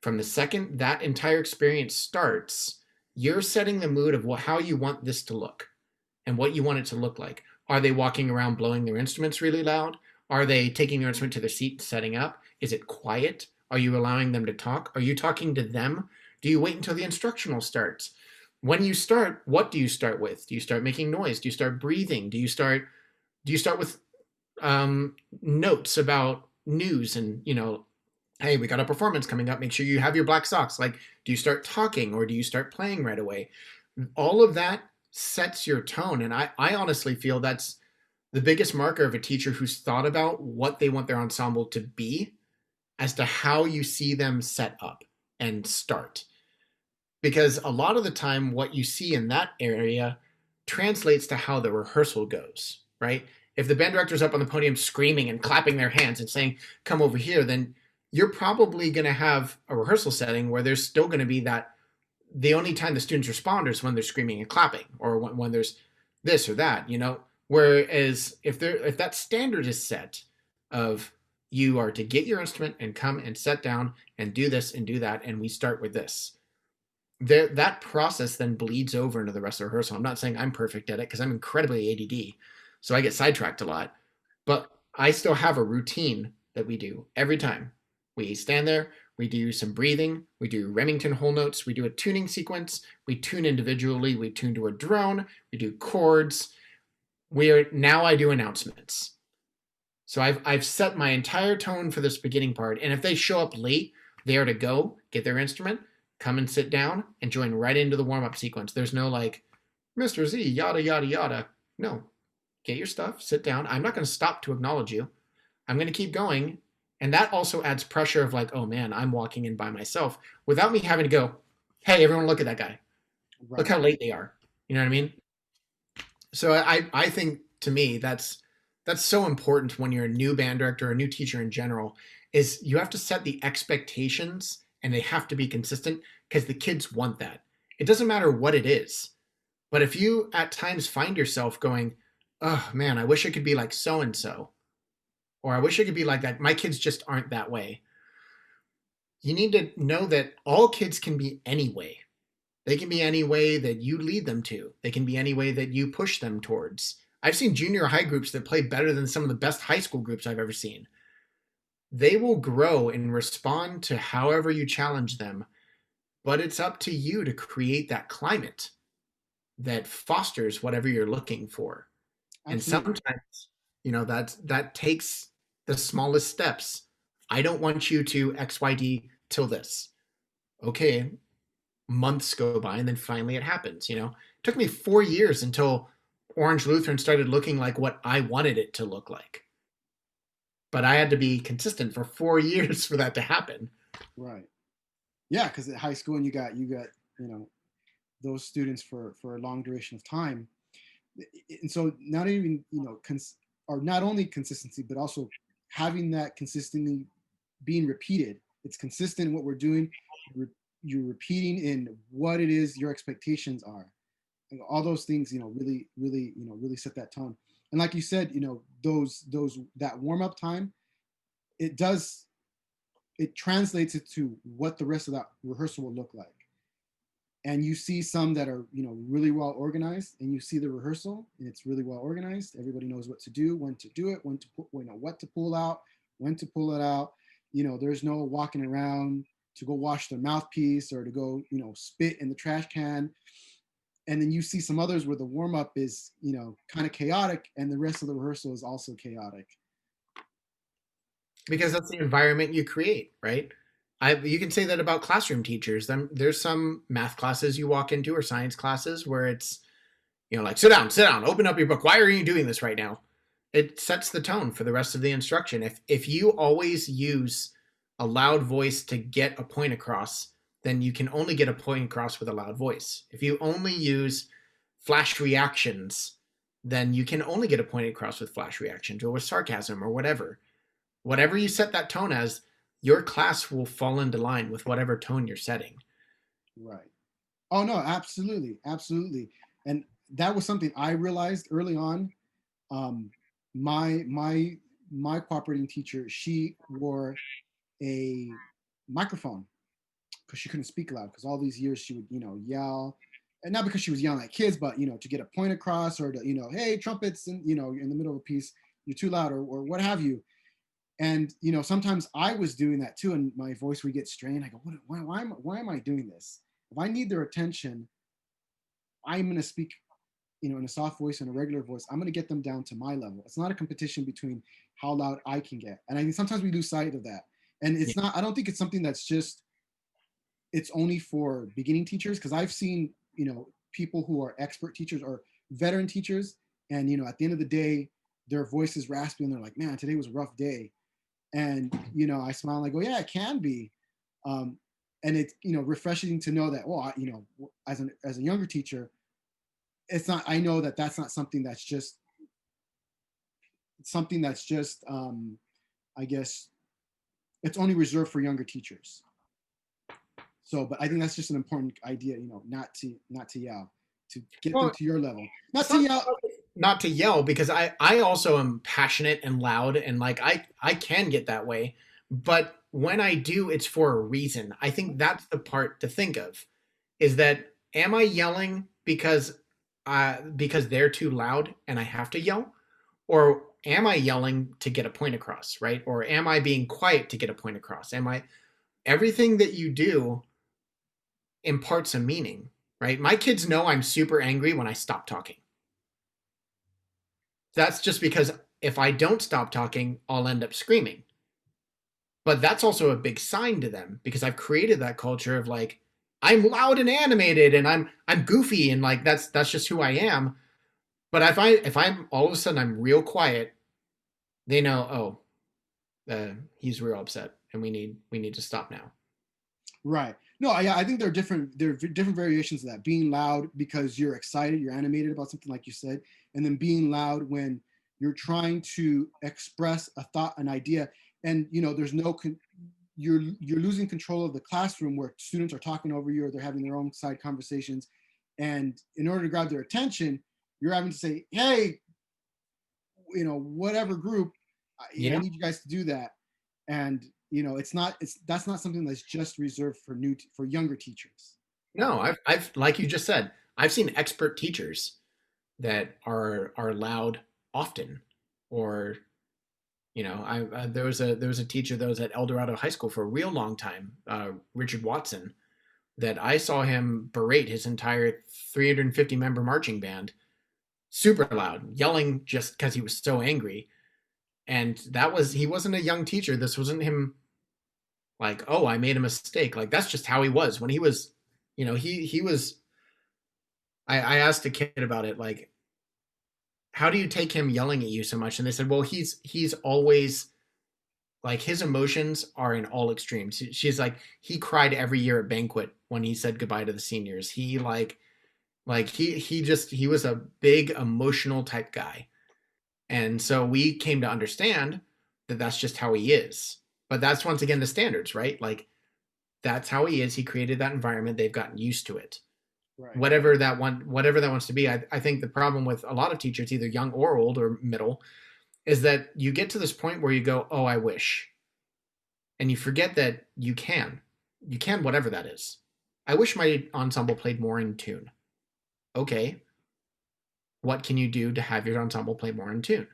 Speaker 2: from the second that entire experience starts, you're setting the mood of how you want this to look and what you want it to look like. Are they walking around blowing their instruments really loud? Are they taking their instrument to their seat and setting up? Is it quiet? Are you allowing them to talk? Are you talking to them? Do you wait until the instructional starts? When you start, what do you start with? Do you start making noise? Do you start breathing? Do you start with notes about news and, hey, we got a performance coming up. Make sure you have your black socks. Like, do you start talking or do you start playing right away? All of that sets your tone. And I honestly feel that's the biggest marker of a teacher who's thought about what they want their ensemble to be as to how you see them set up and start. Because a lot of the time, what you see in that area translates to how the rehearsal goes, right? If the band director's up on the podium screaming and clapping their hands and saying, come over here, then you're probably going to have a rehearsal setting where there's still going to be that the only time the students respond is when they're screaming and clapping or when there's this or that, Whereas if that standard is set of you are to get your instrument and come and sit down and do this and do that, and we start with this, that process then bleeds over into the rest of the rehearsal. I'm not saying I'm perfect at it because I'm incredibly ADD, so I get sidetracked a lot. But I still have a routine that we do every time. We stand there, we do some breathing, we do Remington whole notes, we do a tuning sequence, we tune individually, we tune to a drone, we do chords. Now I do announcements. So I've set my entire tone for this beginning part, and if they show up late, they are to go get their instrument, come and sit down, and join right into the warm-up sequence. There's no like, Mr. Z, yada, yada, yada. No. Get your stuff, sit down. I'm not going to stop to acknowledge you. I'm going to keep going. And that also adds pressure of like, oh man, I'm walking in by myself without me having to go, hey, everyone look at that guy. Right. Look how late they are. You know what I mean? So I think to me, that's so important when you're a new band director or a new teacher in general, is you have to set the expectations and they have to be consistent because the kids want that. It doesn't matter what it is. But if you at times find yourself going, oh man, I wish I could be like so-and-so, or I wish I could be like that. My kids just aren't that way. You need to know that all kids can be any way. They can be any way that you lead them to. They can be any way that you push them towards. I've seen junior high groups that play better than some of the best high school groups I've ever seen. They will grow and respond to however you challenge them, but it's up to you to create that climate that fosters whatever you're looking for. Absolutely. And sometimes, that takes the smallest steps. I don't want you to XYD till this. Okay, months go by and then finally it happens. It took me 4 years until Orange Lutheran started looking like what I wanted it to look like. But I had to be consistent for 4 years for that to happen.
Speaker 1: Right. Yeah, because at high school and you got those students for a long duration of time, and so not even not only consistency, but also having that consistently being repeated. It's consistent in what we're doing. You're repeating in what it is your expectations are. And all those things, really set that tone. And like you said, that warm up time, it translates it to what the rest of that rehearsal will look like. and you see some that are, really well organized, and you see the rehearsal and it's really well organized. Everybody knows what to do, when to do it, when to put, what to pull out, when to pull it out. There's no walking around to go wash their mouthpiece or to go, spit in the trash can. And then you see some others where the warm up is, kind of chaotic, and the rest of the rehearsal is also chaotic.
Speaker 2: because that's the environment you create, right? You can say that about classroom teachers. There's some math classes you walk into or science classes where it's, like sit down, open up your book. Why are you doing this right now? It sets the tone for the rest of the instruction. If you always use a loud voice to get a point across, then you can only get a point across with a loud voice. If you only use flash reactions, then you can only get a point across with flash reactions or with sarcasm or whatever. Whatever you set that tone as, your class will fall into line with whatever tone you're setting.
Speaker 1: Right. Oh no, absolutely, absolutely. And that was something I realized early on. Um, my cooperating teacher, she wore a microphone because she couldn't speak loud, because all these years she would, yell, and not because she was yelling at kids, but to get a point across, or to, hey, trumpets, and in the middle of a piece, you're too loud, or what have you. And sometimes I was doing that too, and my voice would get strained. I go, why am I doing this? If I need their attention, I'm going to speak, in a soft voice and a regular voice. I'm going to get them down to my level. It's not a competition between how loud I can get. And I think sometimes we lose sight of that. And it's not, I don't think it's something that's just, it's only for beginning teachers. Cause I've seen, people who are expert teachers or veteran teachers. And, at the end of the day, their voice is raspy and they're like, man, today was a rough day. And, I smile and I go, yeah, it can be. Um, and it's, refreshing to know that, well, as a younger teacher, it's not, I know that that's not something that's just I guess it's only reserved for younger teachers. So, but I think that's just an important idea, not to yell, to get them
Speaker 2: Well,
Speaker 1: to your level, not
Speaker 2: it's
Speaker 1: to yell.
Speaker 2: not to yell, because I also am passionate and loud, and like I can get that way, but when I do, it's for a reason. I think that's the part to think of, is that, am I yelling because they're too loud and I have to yell, or am I yelling to get a point across, right? Or am I being quiet to get a point across? Am I Everything that you do imparts a meaning, right? My kids know I'm super angry when I stop talking. That's just because if I don't stop talking, I'll end up screaming. But that's also a big sign to them, because I've created that culture of like, I'm loud and animated and I'm goofy, and like that's just who I am. But if I'm all of a sudden I'm real quiet, they know, oh, he's real upset and we need to stop now.
Speaker 1: Right. No, I think there are different variations of that. Being loud because you're excited, you're animated about something, like you said, and then being loud when you're trying to express a thought, an idea, and there's no you're losing control of the classroom, where students are talking over you or they're having their own side conversations, and in order to grab their attention, you're having to say, hey, whatever group, I
Speaker 2: Yeah.
Speaker 1: need you guys to do that. And that's not something that's just reserved for younger teachers.
Speaker 2: No, I've like you just said, I've seen expert teachers that are loud often, or there was a teacher that was at El Dorado High School for a real long time, Richard Watson, that I saw him berate his entire 350 member marching band, super loud, yelling just because he was so angry. And he wasn't a young teacher. This wasn't him like, oh, I made a mistake. Like, that's just how he was when he was, he was. I asked a kid about it, like, how do you take him yelling at you so much? And they said, well, he's always like, his emotions are in all extremes. She's like, he cried every year at banquet when he said goodbye to the seniors. He he was a big emotional type guy. And so we came to understand that that's just how he is. But that's, once again, the standards, right? Like, that's how he is. He created that environment. They've gotten used to it.
Speaker 1: Right.
Speaker 2: Whatever that wants to be. I think the problem with a lot of teachers, either young or old or middle, is that you get to this point where you go, oh, I wish. And you forget that you can whatever that is. I wish my ensemble played more in tune. Okay, what can you do to have your ensemble play more in tune?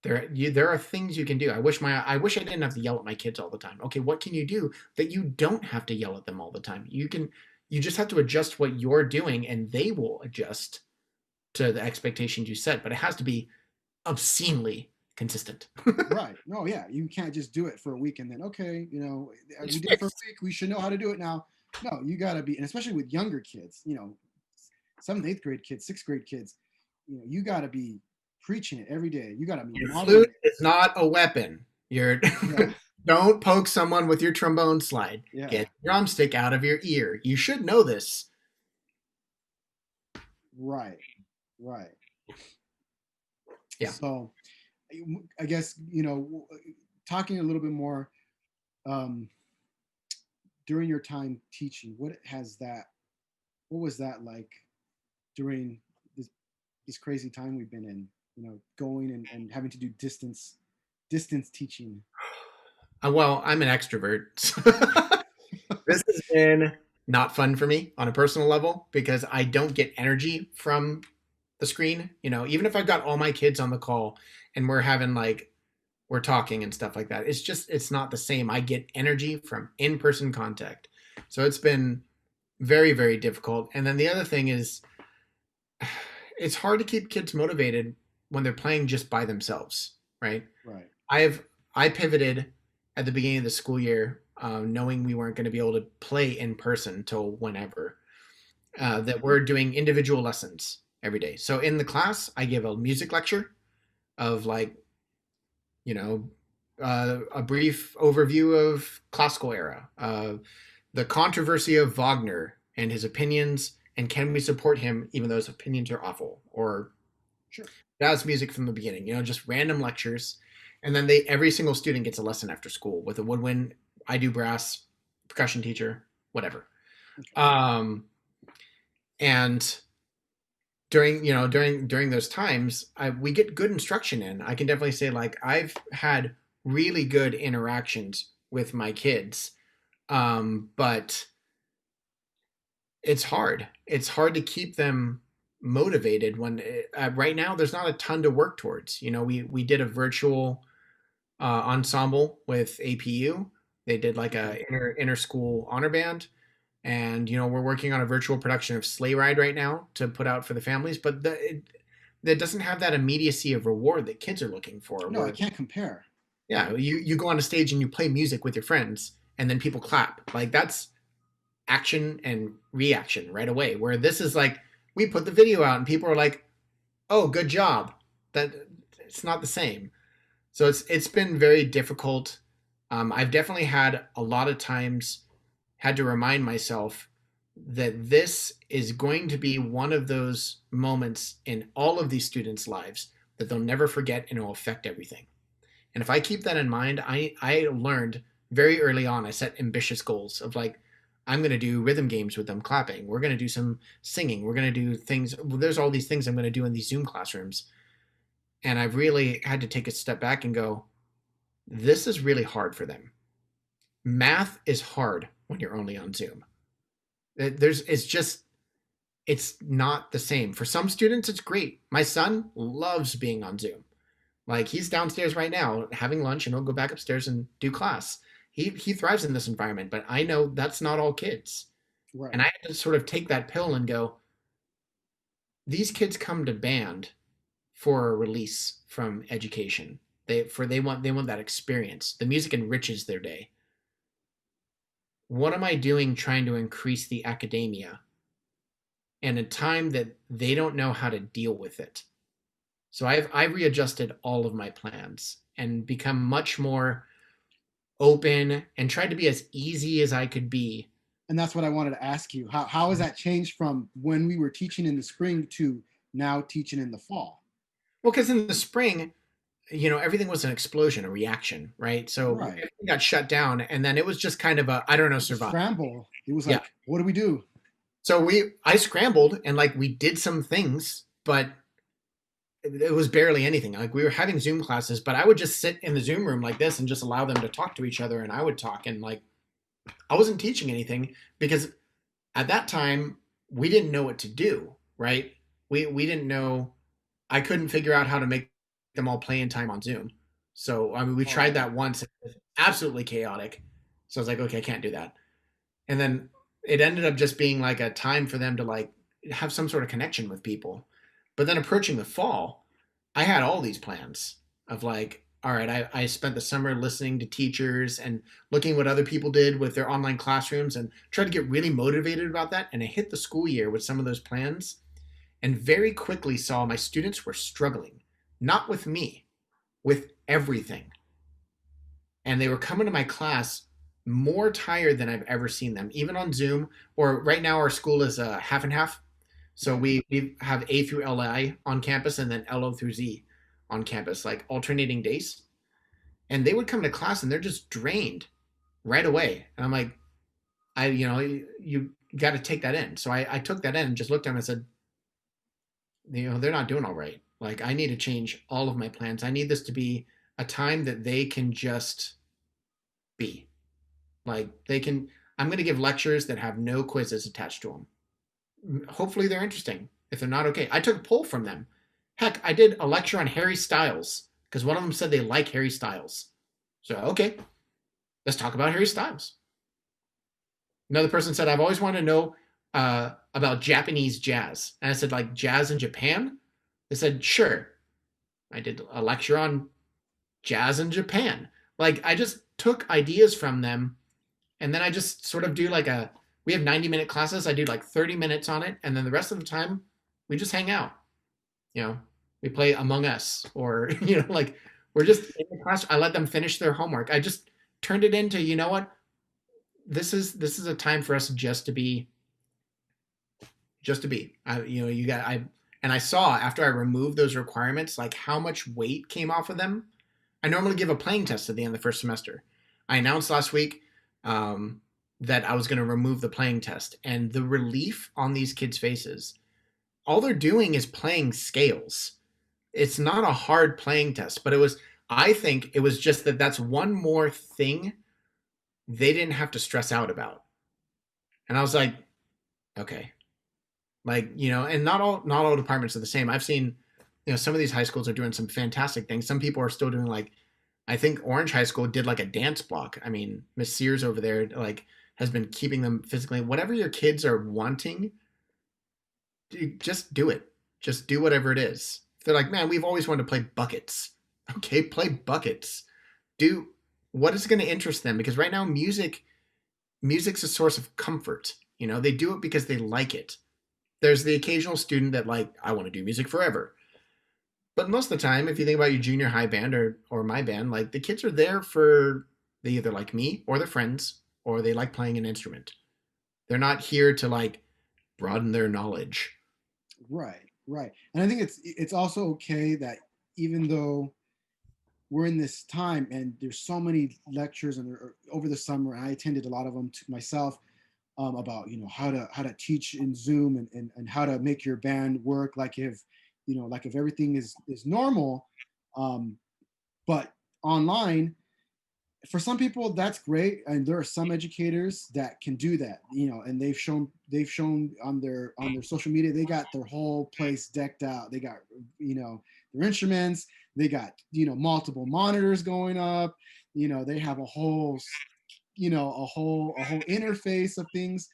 Speaker 2: There are things you can do. I wish I didn't have to yell at my kids all the time. Okay, what can you do that you don't have to yell at them all the time? You just have to adjust what you're doing, and they will adjust to the expectations you set. But it has to be obscenely consistent.
Speaker 1: Right. No, yeah. You can't just do it for a week and then, okay,
Speaker 2: It's
Speaker 1: we did it for a
Speaker 2: fixed.
Speaker 1: week. We should know how to do it now. No, you got to be, and especially with younger kids, seventh, eighth grade kids, sixth grade kids, you got to be preaching it every day. You got to be
Speaker 2: Your
Speaker 1: modeling
Speaker 2: flute
Speaker 1: it.
Speaker 2: is not a weapon. You're
Speaker 1: Yeah.
Speaker 2: don't poke someone with your trombone slide.
Speaker 1: Yeah.
Speaker 2: Get the drumstick out of your ear. You should know this.
Speaker 1: Right. Right.
Speaker 2: Yeah.
Speaker 1: So I guess, talking a little bit more, um, during your time teaching, what was that like during this crazy time we've been in, going and having to do distance teaching?
Speaker 2: Well, I'm an extrovert. So this has been not fun for me on a personal level because I don't get energy from the screen. Even if I've got all my kids on the call and we're talking and stuff like that, it's not the same. I get energy from in-person contact. So it's been very, very difficult. And then the other thing is it's hard to keep kids motivated when they're playing just by themselves, right?
Speaker 1: Right.
Speaker 2: I've I pivoted at the beginning of the school year, knowing we weren't going to be able to play in person until whenever. That we're doing individual lessons every day. So in the class, I give a music lecture of you know a brief overview of classical era, the controversy of Wagner and his opinions, and can we support him even though his opinions are awful, or
Speaker 1: Sure.
Speaker 2: jazz music from the beginning, just random lectures. And then every single student gets a lesson after school with a woodwind. I do brass, percussion teacher, whatever.
Speaker 1: Okay.
Speaker 2: And during those times, we get good instruction in. I can definitely say I've had really good interactions with my kids, but it's hard. It's hard to keep them motivated when right now there's not a ton to work towards. We did a virtual ensemble with APU. They did like
Speaker 1: Okay.
Speaker 2: a inter school honor band, and we're working on a virtual production of Sleigh Ride right now to put out for the families. But that doesn't have that immediacy of reward that kids are looking for.
Speaker 1: No, I
Speaker 2: Where
Speaker 1: can't compare.
Speaker 2: yeah, you go on a stage and you play music with your friends, and then people clap. Like that's action and reaction right away. Where this is like we put the video out and people are like, "Oh, good job." That it's not the same. So it's been very difficult. I've definitely had a lot of times had to remind myself that this is going to be one of those moments in all of these students' lives that they'll never forget and it will affect everything. And if I keep that in mind, I learned very early on, I set ambitious goals of I'm going to do rhythm games with them clapping. We're going to do some singing. We're going to do things. There's all these things I'm going to do in these Zoom classrooms. And I've really had to take a step back and go, this is really hard for them. Math is hard when you're only on Zoom. It's not the same. For some students, it's great. My son loves being on Zoom. Like he's downstairs right now having lunch and he'll go back upstairs and do class. He thrives in this environment, but I know that's not all kids. And
Speaker 1: Right.
Speaker 2: I had to sort of take that pill and go, these kids come to band for a release from education. They want that experience. The music enriches their day. What am I doing trying to increase the academia in a time that they don't know how to deal with it? So I readjusted all of my plans and become much more open and tried to be as easy as I could be.
Speaker 1: And that's what I wanted to ask you. How has that changed from when we were teaching in the spring to now teaching in the fall?
Speaker 2: Well, because in the spring, everything was an explosion, a reaction, right? So
Speaker 1: Right.
Speaker 2: everything got shut down, and then it was just kind of a I don't know
Speaker 1: It was a
Speaker 2: survive.
Speaker 1: scramble. It was
Speaker 2: Yeah.
Speaker 1: like, what do we do?
Speaker 2: So I scrambled and we did some things, but it was barely anything. Like we were having Zoom classes, but I would just sit in the Zoom room like this and just allow them to talk to each other, and I would talk, and I wasn't teaching anything because At that time, we didn't know what to do, right? We didn't know. I couldn't figure out how to make them all play in time on Zoom. So I mean, we tried
Speaker 1: Oh,
Speaker 2: that once. It was absolutely chaotic. So I was like, okay, I can't do that. And then it ended up just being like a time for them to like have some sort of connection with people. But then approaching the fall, I had all these plans of like, all right, I spent the summer listening to teachers and looking what other people did with their online classrooms and tried to get really motivated about that. And I hit the school year with some of those plans and very quickly saw my students were struggling, not with me, with everything. And they were coming to my class more tired than I've ever seen them, even on Zoom. Or right now, our school is a half and half. So
Speaker 1: okay.
Speaker 2: we have A through LI on campus and then LO through Z on campus, like alternating days. And they would come to class and they're just drained right away. And I'm like, you got to take that in. So I took that in and just looked at them and said, they're not doing all right. Like, I need to change all of my plans. I need this to be a time that they can just be. Like, I'm going to give lectures that have no quizzes attached to them. Hopefully, they're interesting. If they're not, okay. I took a poll from them. Heck, I did a lecture on Harry Styles because one of them said they like Harry Styles. So, okay, let's talk about Harry Styles. Another person said, I've always wanted to know about Japanese jazz. And I said, like jazz in Japan? They said, sure. I did a lecture on jazz in Japan. Like, I just took ideas from them, and then I just sort of do like we have 90-minute classes. I do like 30 minutes on it, and then the rest of the time we just hang out. You know, we play Among Us, or like we're just in the class. I let them finish their homework. I just turned it into, you know what? This is a time for us just to be. And I saw after I removed those requirements, like how much weight came off of them. I normally give a playing test at the end of the first semester. I announced last week that I was going to remove the playing test, and the relief on these kids' faces. All they're doing is playing scales. It's not a hard playing test, but it was. I think it was just that's one more thing they didn't have to stress out about. And I was like, okay, like and not all departments are the same. I've seen some of these high schools are doing some fantastic things. Some people are still doing, like, I think Orange High School did like a dance block. I mean, Miss Sears over there like has been keeping them physically. Whatever your kids are wanting, just do it. Just do whatever it is. If they're like, man, we've always wanted to play buckets. Okay, play buckets. Do what is going to interest them, because right now music's a source of comfort. They do it because they like it. There's the occasional student that, like, I want to do music forever. But most of the time, if you think about your junior high band or my band, like, the kids are there for, they either like me or their friends, or they like playing an instrument. They're not here to like broaden their knowledge.
Speaker 1: Right, right. And I think it's also okay that even though we're in this time and there's so many lectures and over the summer, and I attended a lot of them to myself, about how to teach in Zoom, and how to make your band work, like if everything is normal, um, but online. For some people that's great, and there are some educators that can do that, and they've shown on their social media, they got their whole place decked out. They got their instruments, they got multiple monitors going up, they have a whole interface of things,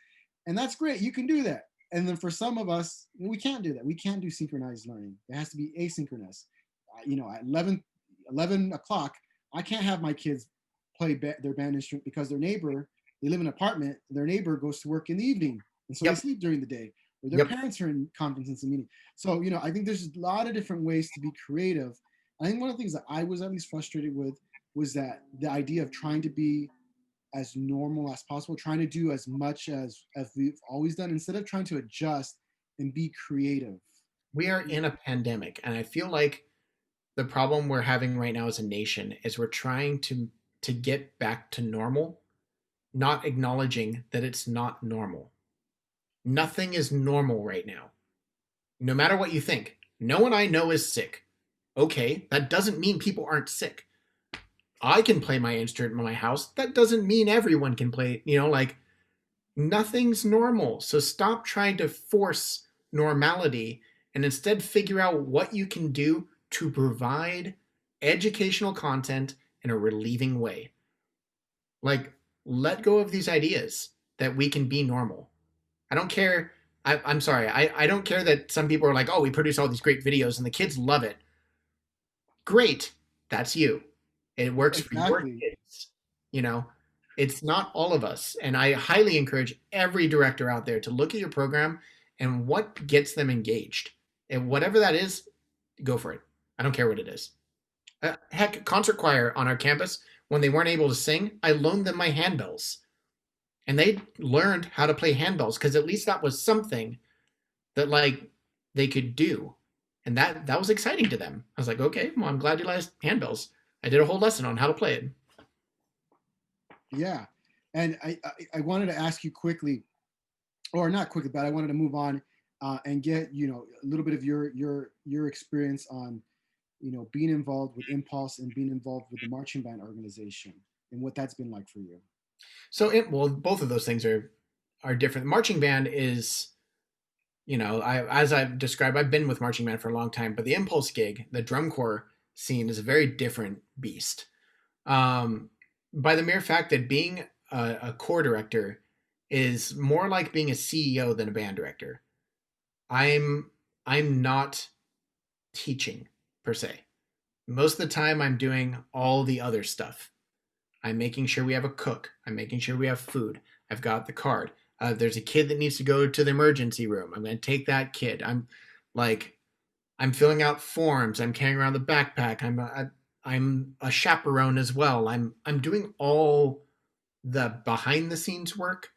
Speaker 1: and that's great. You can do that. And then for some of us, we can't do that. We can't do synchronized learning. It has to be asynchronous. At 11 o'clock, I can't have my kids play their band instrument, because they live in an apartment, their neighbor goes to work in the evening, and so they
Speaker 2: Yep.
Speaker 1: sleep during the day, or their
Speaker 2: Yep.
Speaker 1: parents are in conferences and meetings. So I think there's a lot of different ways to be creative. I think one of the things that I was at least frustrated with was that the idea of trying to be as normal as possible, trying to do as much as we've always done, instead of trying to adjust and be creative.
Speaker 2: We are in a pandemic, and I feel like the problem we're having right now as a nation is we're trying to get back to normal, not acknowledging that it's not normal. Nothing is normal right now. No matter what you think, no one I know is sick. Okay, that doesn't mean people aren't sick. I can play my instrument in my house. That doesn't mean everyone can play, like, Nothing's normal. So stop trying to force normality and instead figure out what you can do to provide educational content in a relieving way. Like, let go of these ideas that we can be normal. I don't care. I'm sorry. I don't care that some people are like, oh, we produce all these great videos and the kids love it. Great. That's you. It works for your
Speaker 1: Exactly.
Speaker 2: kids. You know, it's not all of us. And I highly encourage every director out there to look at your program and what gets them engaged. And whatever that is, go for it. I don't care what it is. Heck, concert choir on our campus, when they weren't able to sing, I loaned them my handbells. And they learned how to play handbells because at least that was something that like they could do. And that was exciting to them. I was like, okay, well, I'm glad you liked handbells. I did a whole lesson on how to play it.
Speaker 1: Yeah. And I wanted to ask you quickly, or not quickly, but I wanted to move on and get, a little bit of your experience on, being involved with Impulse and being involved with the marching band organization and what that's been like for you.
Speaker 2: So well, both of those things are different. Marching band is, as I've described, I've been with marching band for a long time, but the Impulse gig, the drum corps scene, is a very different beast. By the mere fact that being a corps director is more like being a CEO than a band director. I'm not teaching per se. Most of the time, I'm doing all the other stuff. I'm making sure we have a cook. I'm making sure we have food. I've got the card. There's a kid that needs to go to the emergency room. I'm going to take that kid. Like, I'm filling out forms. I'm carrying around the backpack. I'm a chaperone as well. I'm doing all the behind the scenes work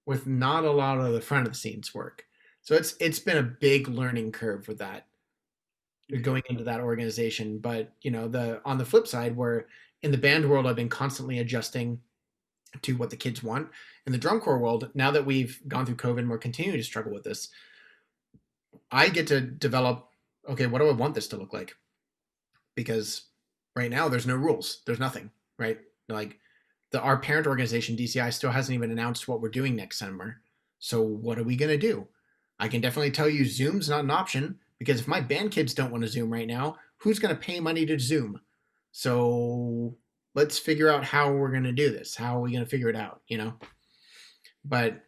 Speaker 2: with not a lot of the front of the scenes work. So it's been a big learning curve with that
Speaker 1: Okay.
Speaker 2: going into that organization. But the on the flip side, where in the band world I've been constantly adjusting to what the kids want. In the drum corps world, now that we've gone through COVID and we're continuing to struggle with this, I get to develop, okay, what do I want this to look like? Because right now there's no rules. There's nothing, right? Like our parent organization, DCI, still hasn't even announced what we're doing next summer. So what are we going to do? I can definitely tell you Zoom's not an option because if my band kids don't want to Zoom right now, who's going to pay money to Zoom? So let's figure out how we're going to do this. How are we going to figure it out? But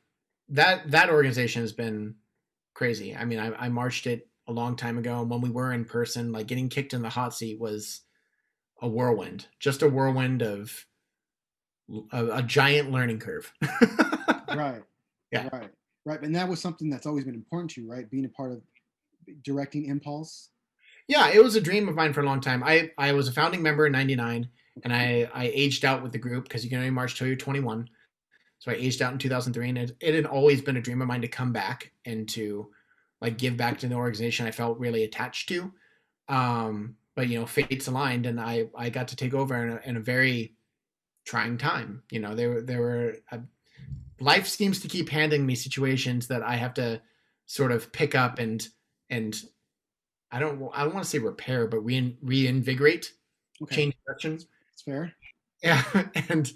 Speaker 2: that organization has been crazy. I mean, I marched it a long time ago. And when we were in person, like getting kicked in the hot seat was a whirlwind, just a whirlwind of a giant learning curve.
Speaker 1: Right.
Speaker 2: Yeah.
Speaker 1: Right. Right. And that was something that's always been important to you, right? Being a part of directing Impulse.
Speaker 2: Yeah, it was a dream of mine for a long time. I was a founding member in '99, and I aged out with the group because you can only march till you're 21. So I aged out in 2003, and it had always been a dream of mine to come back and to like give back to the organization I felt really attached to. But fates aligned, and I got to take over in a very trying time. There were life seems to keep handing me situations that I have to sort of pick up and I don't want to say repair, but reinvigorate,
Speaker 1: Okay.
Speaker 2: change direction.
Speaker 1: It's fair.
Speaker 2: Yeah, and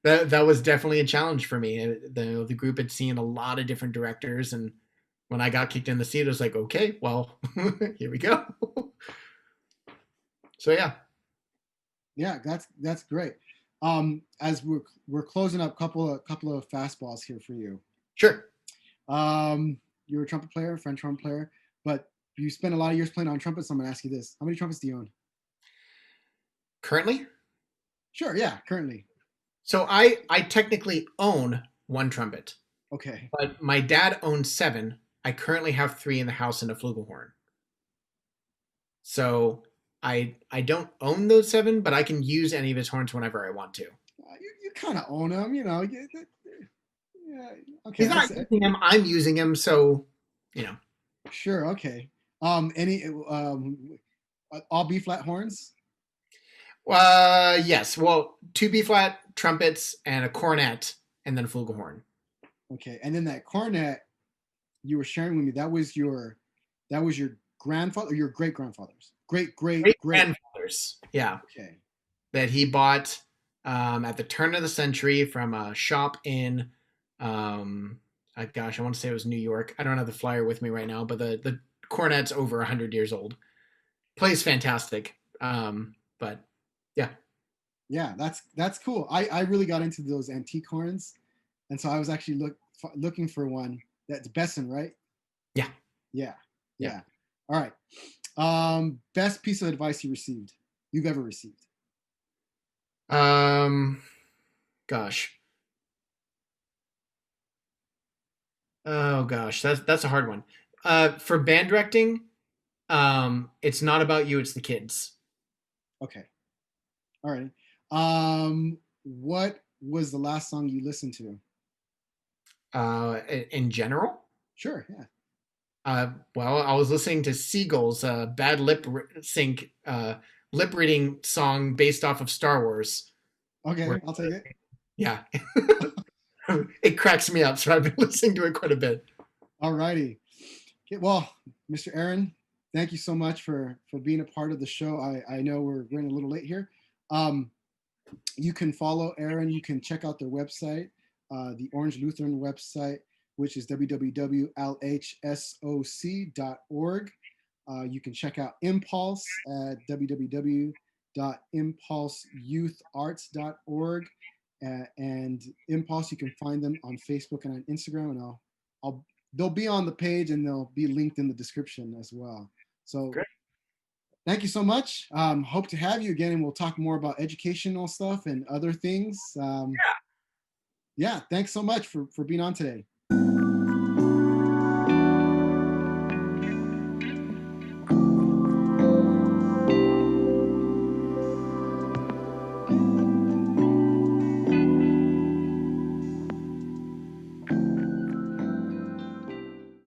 Speaker 2: that was definitely a challenge for me. The group had seen a lot of different directors, and when I got kicked in the seat, I was like, okay, well, here we go. So yeah,
Speaker 1: Yeah, that's great. As we're closing up, couple of fastballs here for you.
Speaker 2: sure.
Speaker 1: You're a trumpet player, French horn player, but you spent a lot of years playing on trumpet. So I'm gonna ask you this: how many trumpets do you own?
Speaker 2: Currently,
Speaker 1: Sure. Yeah. Currently.
Speaker 2: so I technically own one trumpet,
Speaker 1: Okay.
Speaker 2: but my dad owns seven. I currently have three in the house and a flugelhorn. So I don't own those seven, but I can use any of his horns whenever I want to.
Speaker 1: You kind of own them, yeah. Okay.
Speaker 2: He's
Speaker 1: I
Speaker 2: not
Speaker 1: said.
Speaker 2: using him. I'm using him. So, you know.
Speaker 1: Sure. Okay. Any all B flat horns?
Speaker 2: Yes. Well, two B flat trumpets and a cornet, and then a flugelhorn.
Speaker 1: Okay. And then that cornet you were sharing with me, that was your grandfather or your great grandfather's? Great, great,
Speaker 2: Great
Speaker 1: great.
Speaker 2: grandfathers. Yeah,
Speaker 1: Okay.
Speaker 2: that he bought at the turn of the century from a shop in Um, Gosh, I want to say it was New York. I don't have the flyer with me right now, but the cornet's over 100 years old. Plays fantastic. But yeah,
Speaker 1: Yeah, that's cool. I really got into those antique horns, and so I was actually looking for one that's Besson, right?
Speaker 2: yeah,
Speaker 1: Yeah,
Speaker 2: yeah.
Speaker 1: yeah. All right. Best piece of advice you've ever received.
Speaker 2: Um, Gosh, oh gosh, that's a hard one. For band directing, it's not about you; it's the kids.
Speaker 1: Okay. All right. What was the last song you listened to?
Speaker 2: In general.
Speaker 1: Sure. Yeah.
Speaker 2: Well, I was listening to Seagulls, bad sync, lip reading song based off of Star Wars.
Speaker 1: Okay,
Speaker 2: Where,
Speaker 1: I'll take it.
Speaker 2: yeah, it cracks me up. So I've been listening to it quite a bit.
Speaker 1: All righty. Okay, well, Mr. Aaron, thank you so much for being a part of the show. I know we're running a little late here. Um, you can follow Aaron. You can check out their website, the Orange Lutheran website, which is www.lhsoc.org. You can check out Impulse at www.impulseyoutarts.org. And Impulse, you can find them on Facebook and on Instagram, and they'll be on the page and they'll be linked in the description as well. So
Speaker 2: Great.
Speaker 1: thank you so much. Hope to have you again, and we'll talk more about educational stuff and other things. Yeah, thanks so much for being on today.